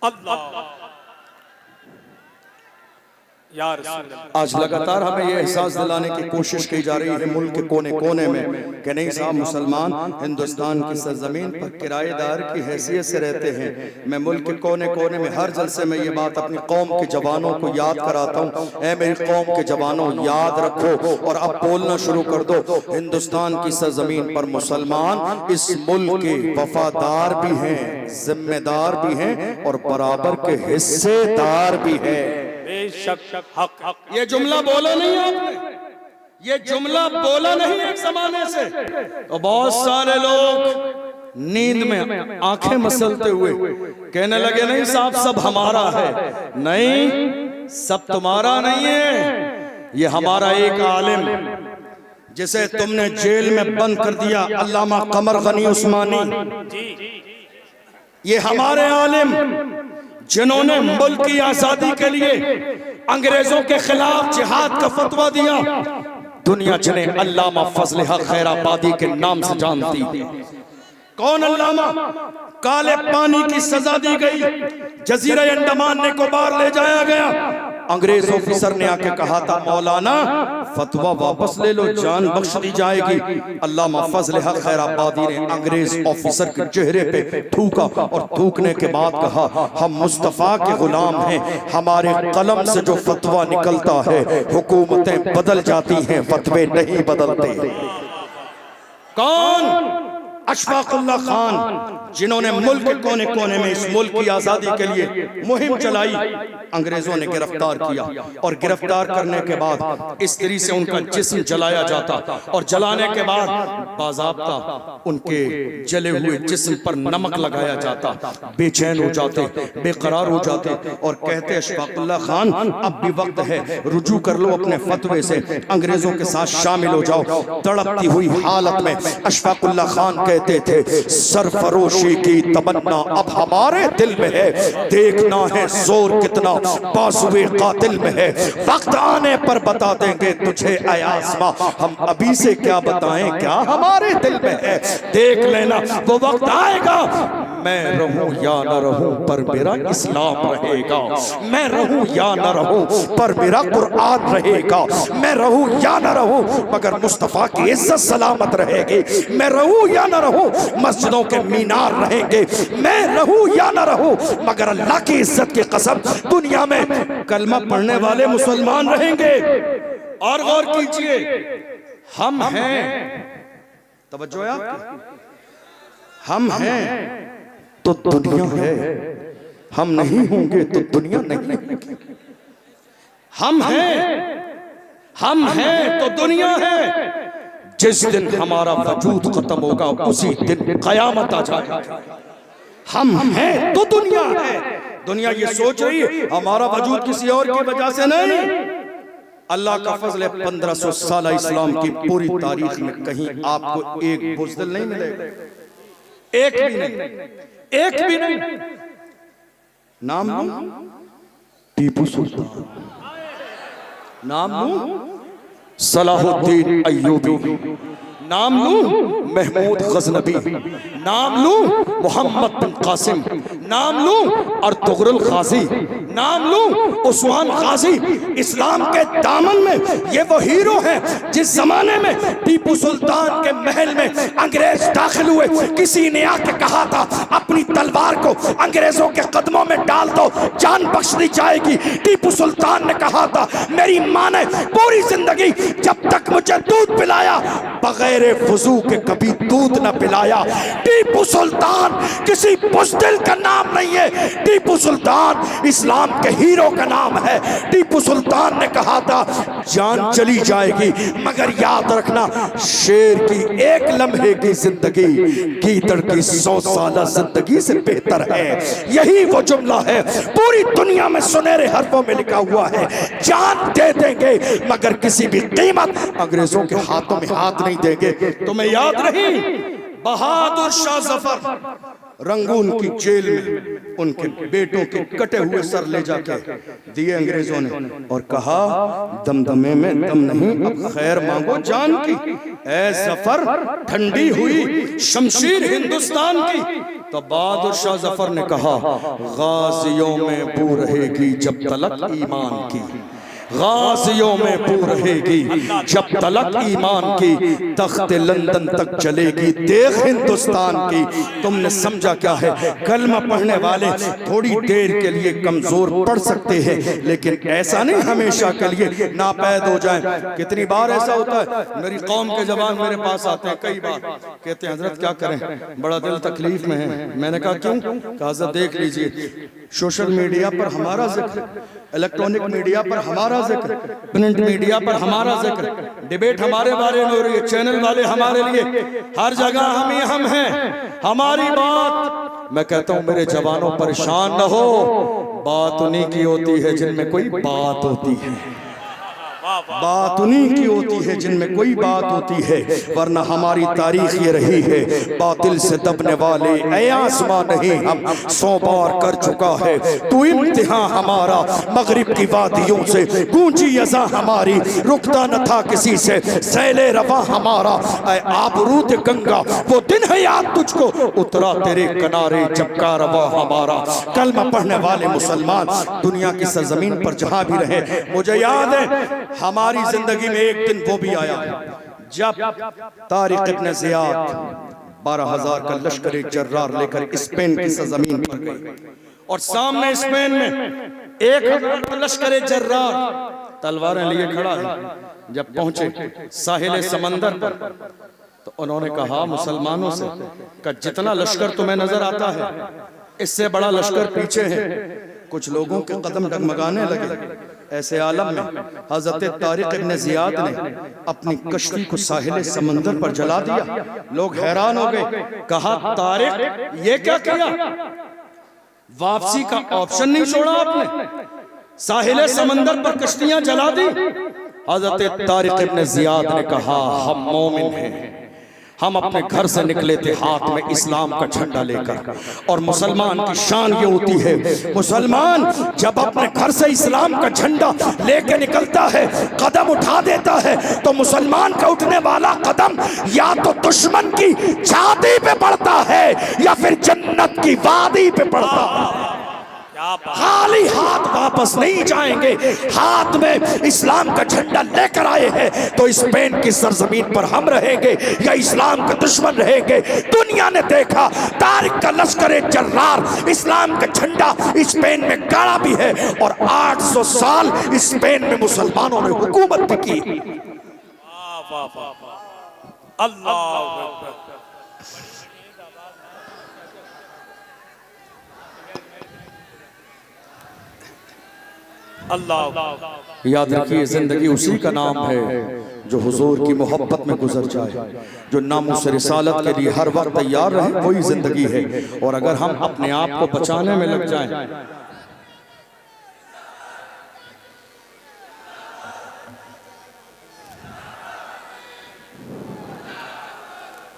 Speaker 4: अल्लाह यार,
Speaker 2: आज लगातार हमें यह एहसास दिलाने की कोशिश की जा रही है मुल्क के कोने कोने में कि नहीं साहब, मुसलमान हिंदुस्तान की सरजमीन पर किराएदार की हैसियत से रहते हैं। मैं मुल्क के कोने कोने में हर जलसे में ये बात अपनी कौम के जवानों को याद कराता हूँ। ऐ मेरी कौम के जवानों, याद रखो और अब बोलना शुरू कर दो। हिंदुस्तान की सरजमीन पर मुसलमान इस मुल्क के वफादार भी हैं, जिम्मेदार भी हैं और बराबर के हिस्सेदार भी हैं। ये जुमला बोला नहीं आपने, ये जुमला बोला नहीं एक जमाने से। तो बहुत सारे लोग नींद में आंखें मसलते हुए कहने लगे, नहीं साहब सब हमारा है। नहीं, सब तुम्हारा नहीं है, ये हमारा एक आलिम जिसे तुमने जेल में बंद कर दिया, अल्लामा कमर गनी उस्मानी, ये हमारे आलिम जिन्होंने मुल्क की आजादी के लिए अंग्रेजों के खिलाफ जिहाद का फतवा दिया, दुनिया जिन्हें अल्लामा फजल हक खैराबादी के नाम से जानती है। कौन अल्लामा? काले पानी की सजा दी गई, जजीरा अंडमान निकोबार ले जाया गया। अंग्रेज ऑफिसर ने आके कहा था मौलाना फतवा वापस ले लो, जान बख्श दी जाएगी। अल्लामा फजल हक खैराबादी ने अंग्रेज ऑफिसर के चेहरे पे थूका और थूकने के बाद कहा हम मुस्तफा के गुलाम हैं, हमारे कलम से जो फतवा निकलता है हुकूमतें बदल जाती हैं, फतवे नहीं बदलते। कौन? अशफाकुल्लाह खान, जिन्होंने मुल्क के कोने कोने में इस मुल्क की आजादी के लिए मुहिम चलाई। अंग्रेजों ने गिरफ्तार किया और गिरफ्तार करने के बाद इस तरह से उनका जिस्म जलाया जाता और जलाने के बाद बाज़ाब्ता उनके जले हुए जिस्म पर नमक लगाया जाता। बेचैन हो जाते, बेकरार हो जाते और कहते अशफाकुल्लाह खान अब भी वक्त है, रुजू कर लो अपने फतवे से, अंग्रेजों के साथ शामिल हो जाओ। तड़पती हुई हालत में अशफाकुल्लाह खान कहते थे सरफरोशी की तमन्ना अब हमारे दिल में है, देखना है जोर कितना बाजुए कातिल में है, वक्त आने पर बता देंगे तुझे ऐ आसमां, हम अभी से क्या बताएं क्या हमारे दिल में है, देख लेना वो वक्त आएगा, मैं रहूं या न रहूं पर मेरा इस्लाम रहेगा, मैं रहूं या न रहूं पर मेरा कुरान रहेगा, मैं रहूं या न रहूं मगर मुस्तफा की इज्जत सलामत रहेगी, मैं रहूं या न रहूं मस्जिदों के मीनार रहेंगे, मैं रहूं या न रहूं मगर अल्लाह की इज्जत की कसम दुनिया में कलमा पढ़ने वाले मुसलमान रहेंगे। और गौर कीजिए, हम हैं, तवज्जो है आपकी, हम हैं तो दुनिया है, हम नहीं होंगे तो दुनिया नहीं होगी। हम हैं तो दुनिया है, जिस दिन हमारा वजूद खत्म होगा उसी दिन कयामत आ जाएगी। हम हैं तो दुनिया है, दुनिया ये सोच रही है हमारा वजूद किसी और की वजह से नहीं। अल्लाह का फजल है 1500 साल इस्लाम की पूरी तारीख में कहीं आपको एक बुज़दिल नहीं मिलेगा, एक भी नहीं, एक भी नहीं। नाम लूं टीपू सुल्तान, नाम लूं सलाहुद्दीन अय्यूबी, नाम लूं महमूद गजनबी, नाम लूं मोहम्मद बिन कासिम, नाम लूं अर्तुगरुल गाजी, नाम लूं उस्मान गाजी। इस्लाम के दामन में ये वो हीरो हैं जिस जमाने में टीपू सुल्तान के महल में अंग्रेज दाखिल हुए, किसी ने आके कहा था अपनी तलवार को अंग्रेजों के कदमों में डाल दो, जान बख्श दी जाएगी। टीपू सुल्तान ने कहा था मेरी मां ने पूरी जिंदगी जब तक मुझे दूध पिलाया बगैर वुजू के कभी दूध न पिलाया। टीपू सुल्तान किसी बुज़दिल का नाम नहीं है, टीपू सुल्तान इस्लाम के हीरो का नाम है। टीपू सुल्तान ने कहा था जान चली जाएगी मगर याद रखना शेर की एक लम्हे की जिंदगी गीदड़ की 100 साल जिंदगी से बेहतर है। यही वो जुमला है पूरी दुनिया में सुनहरे हरफों में लिखा हुआ है, जान दे देंगे मगर किसी भी कीमत अंग्रेजों के हाथों में हाथ नहीं देंगे। तुम्हें याद नहीं बहादुर शाह जफर रंगून की जेल में उनके बेटों के कटे हुए सर ले जाके दिए अंग्रेजों ने और कहा दमदमे में दम नहीं, अब खैर मांगो जान की। ऐ जफर ठंडी हुई शमशीर हिंदुस्तान की। तो बहादुर शाह जफर ने कहा गाजियों में बू रहेगी जब तलक ईमान की, गाजियों में बू रहेगी जब तलक ईमान की, तख्त लंदन तक चलेगी देख हिंदुस्तान की। तुमने समझा क्या है, कलमा पढ़ने वाले थोड़ी देर के लिए कमजोर पढ़ सकते हैं लेकिन ऐसा नहीं हमेशा के लिए नापैद हो जाएं। कितनी बार ऐसा होता है, मेरी कौम के जवान मेरे पास आते हैं कई बार, कहते हैं हजरत क्या करें बड़ा दिल तकलीफ में है। मैंने कहा क्यों? कहा हजरत देख लीजिए सोशल मीडिया पर हमारा जिक्र, इलेक्ट्रॉनिक मीडिया पर हमारा जिक्र, प्रिंट मीडिया पर हमारा जिक्र, डिबेट हमारे बारे में हो रही है, चैनल वाले हमारे लिए, हर जगह हम हैं, हमारी बात। मैं कहता हूं मेरे जवानों परेशान न हो, बात उन्हीं की होती है जिनमें कोई बात होती है। बात उन्हीं की होती है जिनमें कोई बात होती है, वरना हमारी तारीख ये रही है बातिल से दबने वाले ऐ आसमां नहीं हम 100 बार कर चुका है तू इम्तिहान हमारा। मगरिब की वादियों से गूंजी अज़ां हमारी, रुकता न था किसी से सैले रवा हमारा। ऐ आबरूद गंगा वो दिन है याद तुझको, उतरा तेरे किनारे जब का रवा हमारा। कलमा पढ़ने वाले मुसलमान दुनिया की सरजमीन पर जहां भी रहे, मुझे याद है हमारी जिंदगी में एक दिन वो भी आया जब तारिक इब्न ज़ियाद 12,000 का लश्कर जर्रार लेकर स्पेन की सरजमीन पर गए और सामने स्पेन में 1,000 का लश्कर जर्रार तलवारें लिए खड़ा है। जब पहुंचे साहिल समंदर पर तो उन्होंने कहा मुसलमानों से कि जितना लश्कर तुम्हें नजर आता है इससे बड़ा लश्कर पीछे है। कुछ लोगों के कदम डगमगाने लगे। ऐसे आलम में हजरत तारिक इब्न ज़ियाद ने अपनी कश्ती को साहिल समंदर पर जला दिया। लोग हैरान हो गए, कहा तारिक ये क्या किया, वापसी का ऑप्शन नहीं छोड़ा आपने, साहिल समंदर पर कश्तियां जला दी। हजरत तारिक इब्न ज़ियाद ने कहा हम मोमिन हैं, हम अपने घर से निकले थे हाथ में इस्लाम का झंडा लेकर, और मुसलमान की शान ये होती है मुसलमान जब अपने घर से इस्लाम का झंडा लेके निकलता है, कदम उठा देता है, तो मुसलमान का उठने वाला कदम या तो दुश्मन की छाती पे पड़ता है या फिर जन्नत की वादी पे पड़ता है। खाली हाथ वापस नहीं जाएंगे, हाथ में इस्लाम का झंडा लेकर आए हैं। तो स्पेन की सरजमीन पर हम रहेंगे या इस्लाम के दुश्मन रहेंगे। दुनिया ने देखा तारिक का लश्कर जर्रार इस्लाम का झंडा स्पेन में गाड़ा भी है, और 800 साल स्पेन में मुसलमानों ने हुकूमत भी की।
Speaker 4: अल्लाह अल्लाह।
Speaker 2: याद रखिए जिंदगी उसी का नाम है जो हुजूर की मोहब्बत में गुजर जाए, जो नामुस रिसालत के लिए हर वक्त तैयार रहे, वही जिंदगी है। और अगर हम अपने आप को बचाने में लग जाएं,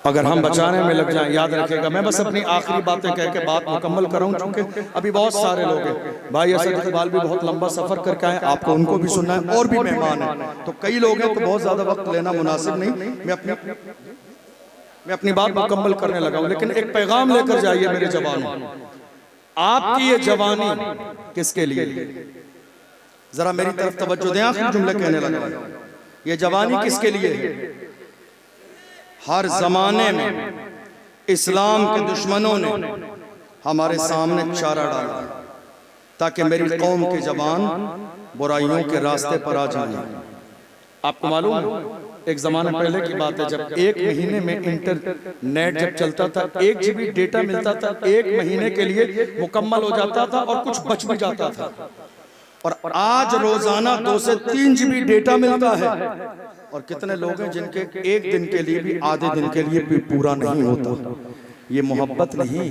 Speaker 2: अगर हम बचाने में लग जाएं, याद रखिएगा। मैं बस अपनी आखिरी बातें कह के बात मुकम्मल करूं, क्योंकि अभी बहुत सारे लोग हैं। भाई असद इकबाल भी बहुत लंबा सफर करके आए, आपको उनको भी सुनना है, और भी मेहमान हैं, तो कई लोग हैं, तो बहुत ज्यादा वक्त लेना मुनासिब नहीं। मैं अपनी बात मुकम्मल करने लगा हूं, लेकिन एक पैगाम लेकर जाइए मेरे जवानों। आपकी ये जवानी किसके लिए, जरा मेरी तरफ तवज्जो दें, आखिरी जुमले कहने लगा। ये जवानी किसके लिए है? हर जमाने में इस्लाम के दुश्मनों ने हमारे सामने चारा डाला ताकि मेरी कौम के जवान बुराइयों के रास्ते पर आ जाएं। आपको मालूम है, एक जमाने पहले की बात है, जब 1 महीने में इंटरनेट जब चलता था, 1 GB डेटा मिलता था, 1 महीने के लिए मुकम्मल हो जाता था और कुछ बच भी जाता था। और आज रोजाना 2 से 3 GB डेटा मिलता है। और कितने लोग हैं जिनके एक दिन के लिए भी, आधे दिन के लिए भी पूरा नहीं होता। ये मोहब्बत नहीं,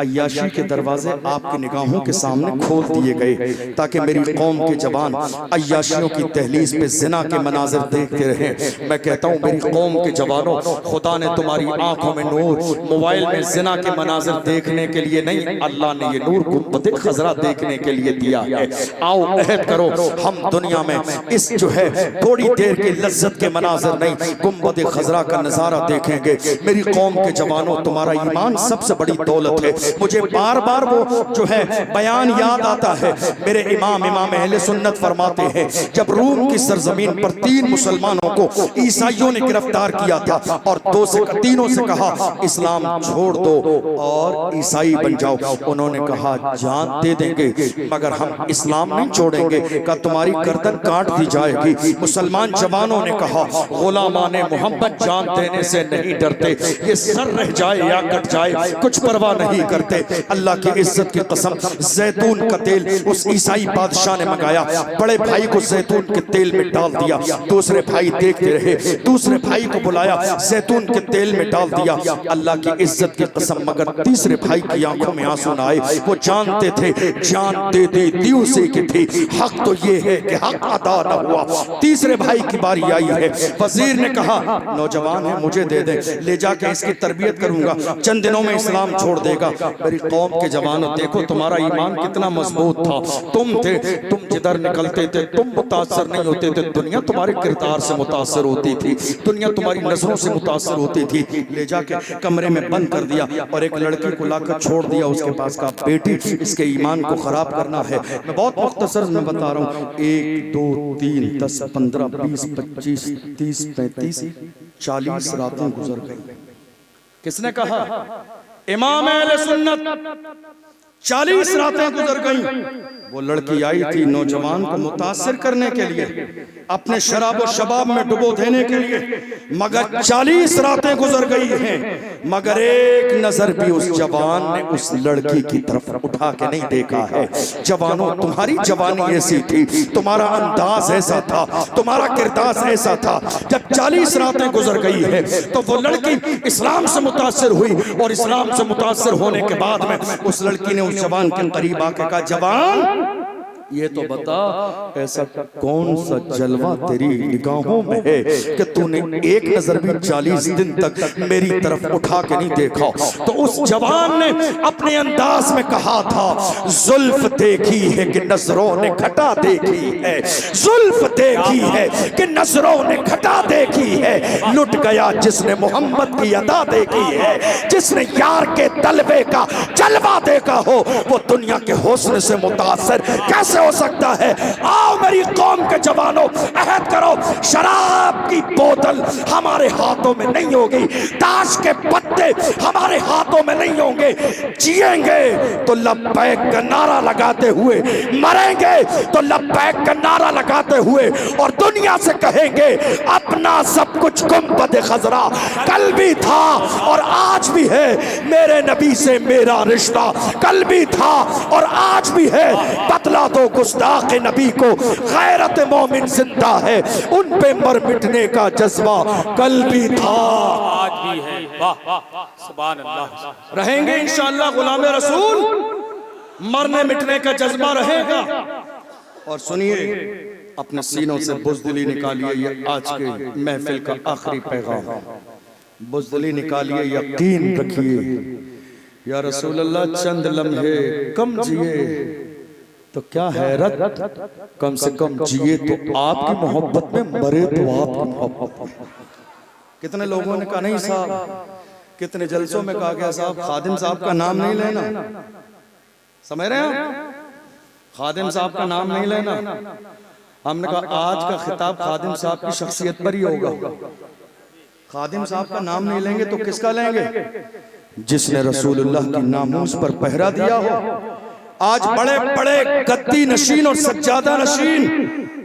Speaker 2: अय्याशी के दरवाजे आपकी निगाहों के सामने खोल दिए गए ताकि मेरी कौम के जवान अय्याशियों की दहलीज पे जिना के मनाजिर देखते रहें। मैं कहता हूँ मेरी कौम के जवानों, खुदा ने तुम्हारी आंखों में नूर मोबाइल में जिना के मनाजिर देखने के लिए नहीं, अल्लाह ने ये नूर गुंबद खजरा देखने के लिए दिया है। आओ अहद करो, हम दुनिया में इस जो है थोड़ी देर की लज्जत के मनाजिर नहीं, गुंबद खजरा का नजारा देखेंगे। मेरी कौम के जवानों, तुम्हारा ईमान सबसे बड़ी दौलत है। मुझे बार बार वो जो है बयान याद आता है, मेरे इमाम अहले सुन्नत फरमाते हैं, जब रूम की सरजमीन पर 3 मुसलमानों को ईसाइयों ने गिरफ्तार किया था और 3 से कहा इस्लाम छोड़ दो और ईसाई बन जाओ, उन्होंने कहा जान दे देंगे मगर हम इस्लाम नहीं छोड़ेंगे, का तुम्हारी गर्दन काट दी जाएगी। मुसलमान जवानों ने कहा गुलामाने मोहम्मद जान देने से नहीं डरते, ये सर रह जाए या थक जाए कुछ परवाह नहीं करते। अल्लाह की इज्जत की कसम, जैतून का तेल उस ईसाई बादशाह ने मंगाया, बड़े भाई को जैतून के तेल में डाल दिया, दूसरे भाई देखते रहे, दूसरे भाई को बुलाया, जैतून के तेल में डाल दिया। अल्लाह की इज्जत की कसम, मगर तीसरे भाई की आंखों में आंसू ना आए। वो जानते थे जान दे दे दी उसी की थी, हक तो ये है कि हक अदा न हुआ। तीसरे भाई की बारी आई है। वजीर ने कहा नौजवान है, मुझे दे दे, ले जाके इसकी तरबियत करूंगा, चंद दिनों में इस्लाम छोड़ देगा। मेरी कौम के जवानों, देखो तुम्हारा ईमान कितना मजबूत था। तुम थे, तुम जिधर निकलते थे तुम मुतासर नहीं होते थे, दुनिया तुम्हारे किरदार से मुतासर होती थी, दुनिया तुम्हारी नजरों से मुतासर होती थी। ले जाके कमरे में बंद कर दिया और एक लड़की को लाकर छोड़ दिया उसके पास का, बेटी इसके ईमान को खराब करना है। मैं बहुत मुख्तसर में बता रहा हूँ, 1 2 3 10 15 20 25 30 35 40 रातें गुजर गई। किसने कहा? इमाम अहले सुन्नत। 40 रातें गुजर गई। वो लड़की आई थी नौजवान को मुतासिर करने के लिए, अपने शराब और शबाब में डुबो देने के लिए, मगर 40 रातें गुजर गई हैं, मगर एक नजर भी उस जवान ने उस लड़की की तरफ उठा के नहीं देखा है। जवानों, तुम्हारी जवानी ऐसी थी, तुम्हारा अंदाज ऐसा था, तुम्हारा किरदार ऐसा था। जब 40 रातें गुजर गई है तो वो लड़की इस्लाम से मुतासिर हुई, और इस्लाम से मुतासिर होने के बाद में उस लड़की ने उस जवान के करीब आके कहा, जवान ये तो बता, ऐसा कौन सा जलवा तेरी निगाहों में है कि तूने एक नजर भी 40 दिन तक मेरी तरफ उठा के नहीं देखा? तो उस जवान ने अपने अंदाज में कहा था, जुल्फ देखी है कि नजरों ने घटा देखी है, जुल्फ देखी है कि नजरों ने घटा देखी है। लुट गया जिसने मोहम्मद की अदा देखी है, जिसने यार के तलबे का जलवा देखा हो, वो दुनिया के हुस्न से मुतासर कैसे हो सकता है? आओ मेरी कौम के जवानों, अहद करो, शराब की बोतल हमारे हाथों में नहीं होगी, ताश के पत्ते हमारे हाथों में नहीं होंगे। जिएंगे तो लब्बैक का नारा लगाते हुए, मरेंगे तो लब्बैक का नारा लगाते हुए, और दुनिया से कहेंगे अपना सब कुछ गुंबद खजरा कल भी था और आज भी है, मेरे नबी से मेरा रिश्ता कल भी था और आज भी है। बतला दो गुस्ताख नबी को, गैरत मोमिन जिंदा है, उन पे मर मिटने का जज्बा कल भी था
Speaker 4: आज भी है। वाह वाह, सुभान अल्लाह।
Speaker 2: रहेंगे इंशाअल्लाह गुलाम रसूल, मरने मिटने का जज्बा रहेगा। और सुनिए, अपने सीनों से बुज़दिली निकालिए, ये आज के महफिल का आखिरी पैगाम। बुज़दिली निकालिए, यकीन रखिए या रसूल अल्लाह चंद लम्हे कम जिए तो क्या हैरत, कम से कम जिए तो आपकी मोहब्बत में, मरे तो आपकी मोहब्बत। कितने लोगों ने कहा नहीं साहब, कितने जलसों में कहा गया साहब खादिम साहब का नाम नहीं लेना, समझ रहे हैं आप? खादिम साहब का नाम नहीं लेना। हमने कहा आज का खिताब खादिम साहब की शख्सियत पर ही होगा। खादिम साहब का नाम नहीं लेंगे तो किसका लेंगे? जिसने रसूलुल्लाह की नामूस पर पहरा दिया हो। आज बड़े बड़े गद्दी नशीन और सज्जादा नशीन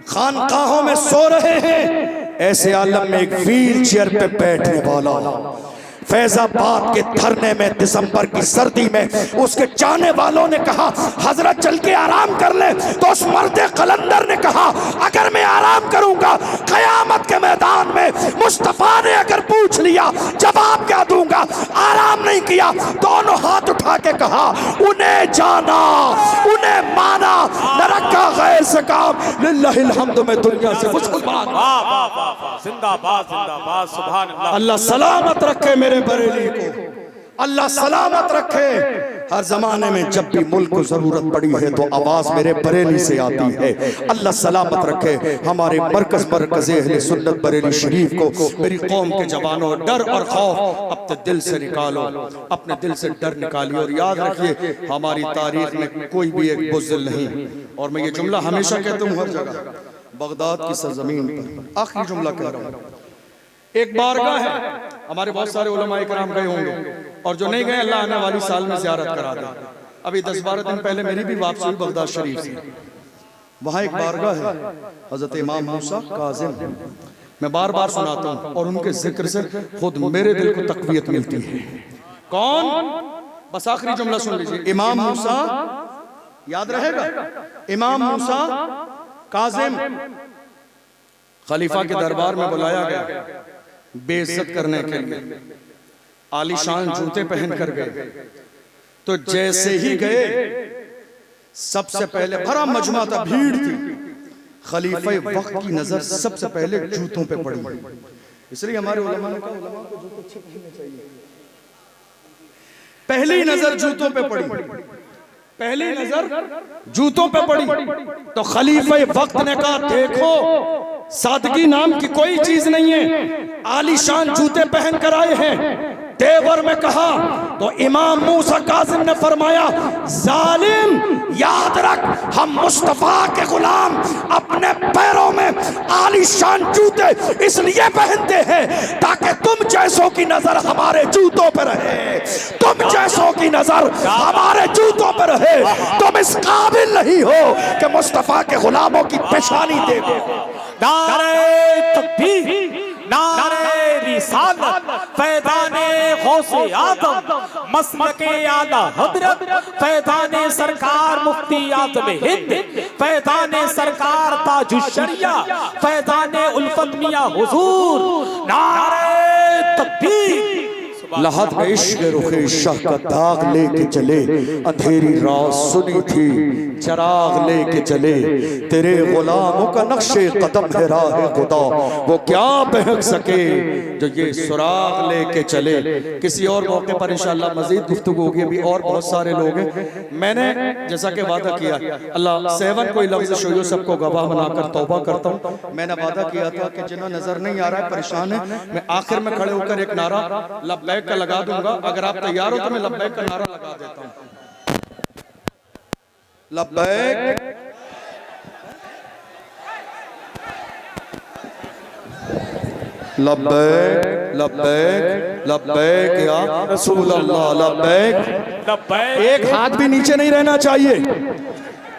Speaker 2: खानकाहों में सो रहे हैं, ऐसे आलम में एक व्हील चेयर पे बैठने वाला फैजाबाद के धरने में दिसंबर की सर्दी में उसके चाहने वालों ने कहा हजरत चल के आराम कर ले, तो उस मर्दे कलंदर ने कहा अगर मैं आराम करूंगा कयामत के मैदान में मुस्तफा ने अगर पूछ लिया जवाब क्या दूंगा? आराम नहीं किया, दोनों हाथ उठा के कहा उन्हें जाना, उन्हें माना, न रखा गैर से काम, लिल्लाहिल हम्द में दुनिया से मुसलमान।
Speaker 4: जिंदाबाद जिंदाबाद, सुभान अल्लाह।
Speaker 2: अल्लाह सलामत रखे मेरे बरेली को, अल्लाह सलामत रखे। हर जमाने में जब भी मुल्क को जरूरत पड़ी है तो आवाज मेरे बरेली से आती है। अल्लाह सलामत रखे हमारे मरकज अहले सुन्नत बरेली शरीफ को। मेरी कौम के जवानों, डर और खौफ अपने दिल से निकालो, अपने दिल से डर निकालिए, और याद रखिए हमारी तारीख में कोई भी एक बुज़दिल नहीं। और मैं ये जुमला हमेशा कहता हूँ हर जगह, बगदाद की सरजमीन पर आखिरी जुमला कह रहा हूँ, एक बारगाह है, हमारे बहुत सारे उलमाए किराम गए होंगे, और जो नहीं गए अल्लाह आने वाली साल में ज़ियारत करा दे। अभी 10-12 दिन पहले मेरी भी वापसी हुई बगदाद शरीफ से। वहाँ एक बारगाह है हजरत इमाम मूसा काज़िम, मैं बार बार सुनाता हूँ और उनके जिक्र से खुद मेरे दिल को तक़वियत मिलती है। कौन? बस आखिरी जुमला सुन लीजिए। इमाम मूसा, याद रहेगा, इमाम मूसा काजिम खलीफा के दरबार में बुलाया गया बेइज्जत करने के लिए, आलीशान जूते पहन कर गए। तो जैसे ही गए सबसे पहले भरा मजमा था, भीड़ थी, खलीफा वक्त की नजर सबसे पहले जूतों पे पड़ी। इसलिए हमारे उलमा ने कहा उलमा को जूते अच्छे पहनने चाहिए। पहली नजर जूतों पे पड़ी, पहली नजर जूतों पे पड़ी। तो खलीफा वक्त ने कहा देखो सादगी नाम की कोई चीज नहीं है, आलीशान जूते पहन कर आए हैं। तेवर में कहा तो इमाम मूसा काजिम ने फरमाया जालिम याद रख, हम मुस्तफा के गुलाम अपने पैरों में आलीशान जूते इसलिए पहनते हैं ताकि तुम जैसों की नजर हमारे जूतों पर रहे, तुम जैसों की नजर हमारे जूतों पर रहे। तुम इस काबिल नहीं हो कि मुस्तफा के गुलामों की पेशानी देखो।
Speaker 4: नारे तकबीर, नारे रिसालत, फैज़ाने गौसे आज़म, मसलके आला हज़रत, फैज़ाने सरकार मुफ्ती आज़म हिंद, फैज़ाने सरकार ताजुश शरिया, फैज़ाने उल्फत मियां हुजूर। नारे तकबीर।
Speaker 2: लहद में इश्क रुखे शाह का दाग लेके चले, अंधेरी रात सुनी थी चराग लेके चले, तेरे गुलामों का नक्शे कदम है राह खुदा, वो क्या बहक सके जो ये सुराग लेके चले। किसी और मौके पर इंशाअल्लाह मजीद गुफ्तगू होगी, अभी और बहुत सारे लोग हैं। मैंने जैसा कि वादा किया, अल्लाह सेवन कोई लफ्ज़ शोयो सबको गवाह बनाकर तौबा करता हूँ। मैंने वादा किया था कि जिन्हें नजर नहीं आ रहा है, परेशान है, मैं आखिर में खड़े होकर एक नारा लब्बैक का लगा दूंगा। अगर आप तैयार हो तो मैं लब्बैक का नारा लगा देता हूं। लब्बैक लब्बैक लब्बैक लब्बैक या रसूल अल्लाह लब्बैक। एक हाथ भी नीचे नहीं रहना चाहिए,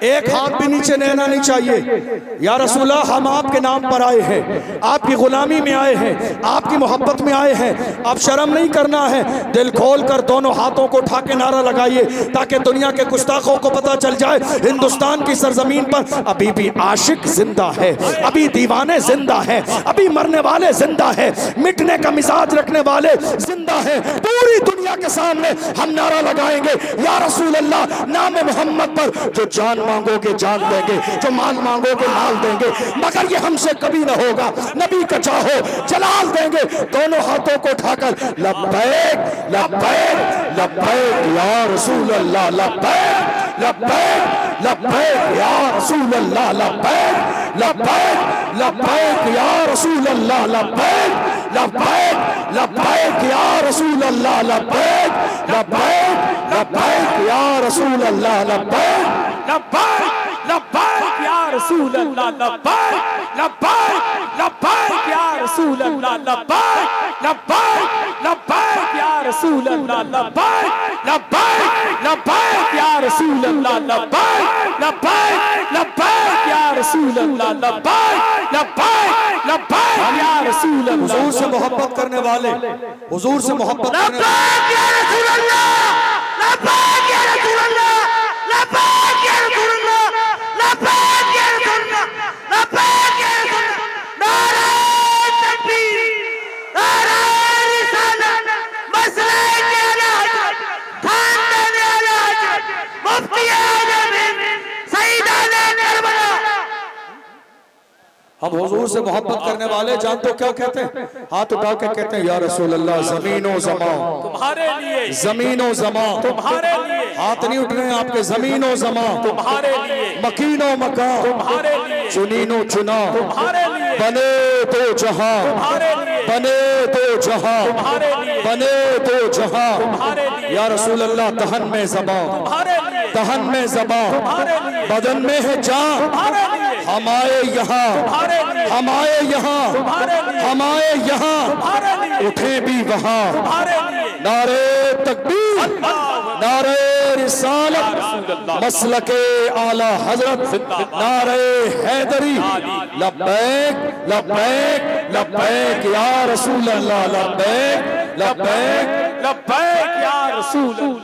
Speaker 2: एक हाथ भी नीचे रहना नहीं चाहिए। या रसूलल्लाह हम आपके नाम पर आए हैं, आपकी गुलामी में आए हैं, आपकी मोहब्बत में आए हैं, आप शर्म नहीं करना है। दिल खोल कर दोनों हाथों को उठा के नारा लगाइए ताकि दुनिया के गुस्ताखों को पता चल जाए हिंदुस्तान की सरजमीन पर अभी भी आशिक जिंदा है, अभी दीवाने जिंदा है, अभी मरने वाले जिंदा है, मिटने का मिजाज रखने वाले जिंदा है। पूरी दुनिया के सामने हम नारा लगाएंगे या रसूल अल्लाह, नाम मोहम्मद पर जो जान मांगोगे जान देंगे, जो माल मांगोगे माल देंगे, मगर ये हमसे कभी ना होगा। नबी का चाहो जलाल देंगे। दोनों हाथों को उठाकर लब्बैक लब्बैक लब्बैक या रसूल अल्लाह, लब्बैक लब्बैक लब्बैक या रसूल अल्लाह, लब्बैक लब्बैक लब्बैक या रसूल अल्लाह, लब्बैक लब्बैक लब्बैक या रसूल अल्लाह, लब्बैक लब्बैक लब्बैक या रसूल अल्लाह, लब्बैक
Speaker 4: लब्बैक लब्बैक या रसूल अल्लाह, लब्बैक लब्बैक लब्बैक या रसूल अल्लाह, लब्बैक लब्बैक लब्बैक या रसूल अल्लाह, लब्बैक लब्बैक लब्बैक या रसूल अल्लाह, लब्बैक लब्बैक लब्बैक या रसूल अल्लाह, लब्बैक लब्बैक लब्बैक या रसूल अल्लाह।
Speaker 2: हुजूर से मोहब्बत करने वाले, हुजूर से मोहब्बत करने वाले,
Speaker 3: लब्बैक या रसूल अल्लाह, लब्बैक या रसूल अल्लाह, लब्बैक या रसूल अल्लाह, लब्बैक या रसूल अल्लाह, लब्बैक या रसूल अल्लाह। नारे तकबीर, नारे रिसालत, मसलक आला हज़रत, खानदान आला हज़रत, मुफ्ती आज़म हिंद, सईदाने करबला।
Speaker 2: हम हुजूर से मोहब्बत करने वाले जानते हो क्या कहते हैं? हाथ उठा के कहते हैं या रसूल अल्लाह, ज़मीनो ज़मा
Speaker 4: तुम्हारे लिए,
Speaker 2: ज़मीनो ज़मा,
Speaker 4: तुम्हारे लिए,
Speaker 2: हाथ नहीं उठ रहे हैं आपके, ज़मीनो ज़मा
Speaker 4: तुम्हारे लिए,
Speaker 2: मकीनो मकान
Speaker 4: तुम्हारे लिए,
Speaker 2: चुनीनो चुना
Speaker 4: तुम्हारे लिए,
Speaker 2: बने तो जहां,
Speaker 4: तुम्हारे लिए,
Speaker 2: बने तो जहां,
Speaker 4: तुम्हारे लिए,
Speaker 2: बने तो जहां।
Speaker 4: तुम्हारे लिए,
Speaker 2: या रसूल अल्लाह, दहन में ज़बा,
Speaker 4: तुम्हारे लिए,
Speaker 2: दहन में ज़बा,
Speaker 4: तुम्हारे लिए,
Speaker 2: बदन में है जान,
Speaker 4: तुम्हारे लिए,
Speaker 2: हम आए यहाँ,
Speaker 4: तुम्हारे लिए,
Speaker 2: हम आए यहाँ,
Speaker 4: तुम्हारे लिए,
Speaker 2: हम आए यहाँ,
Speaker 4: तुम्हारे लिए,
Speaker 2: उठे भी वहाँ।
Speaker 4: तुम्हारे लिए।
Speaker 2: नारे तकबीर, नारे रिसालत, मसलके आला हजरत, नारे हैदरी, लब्बैक लब्बैक लब्बैक या रसूल अल्लाह, लब्बैक लब्बैक
Speaker 4: लब्बैक या रसूल अल्लाह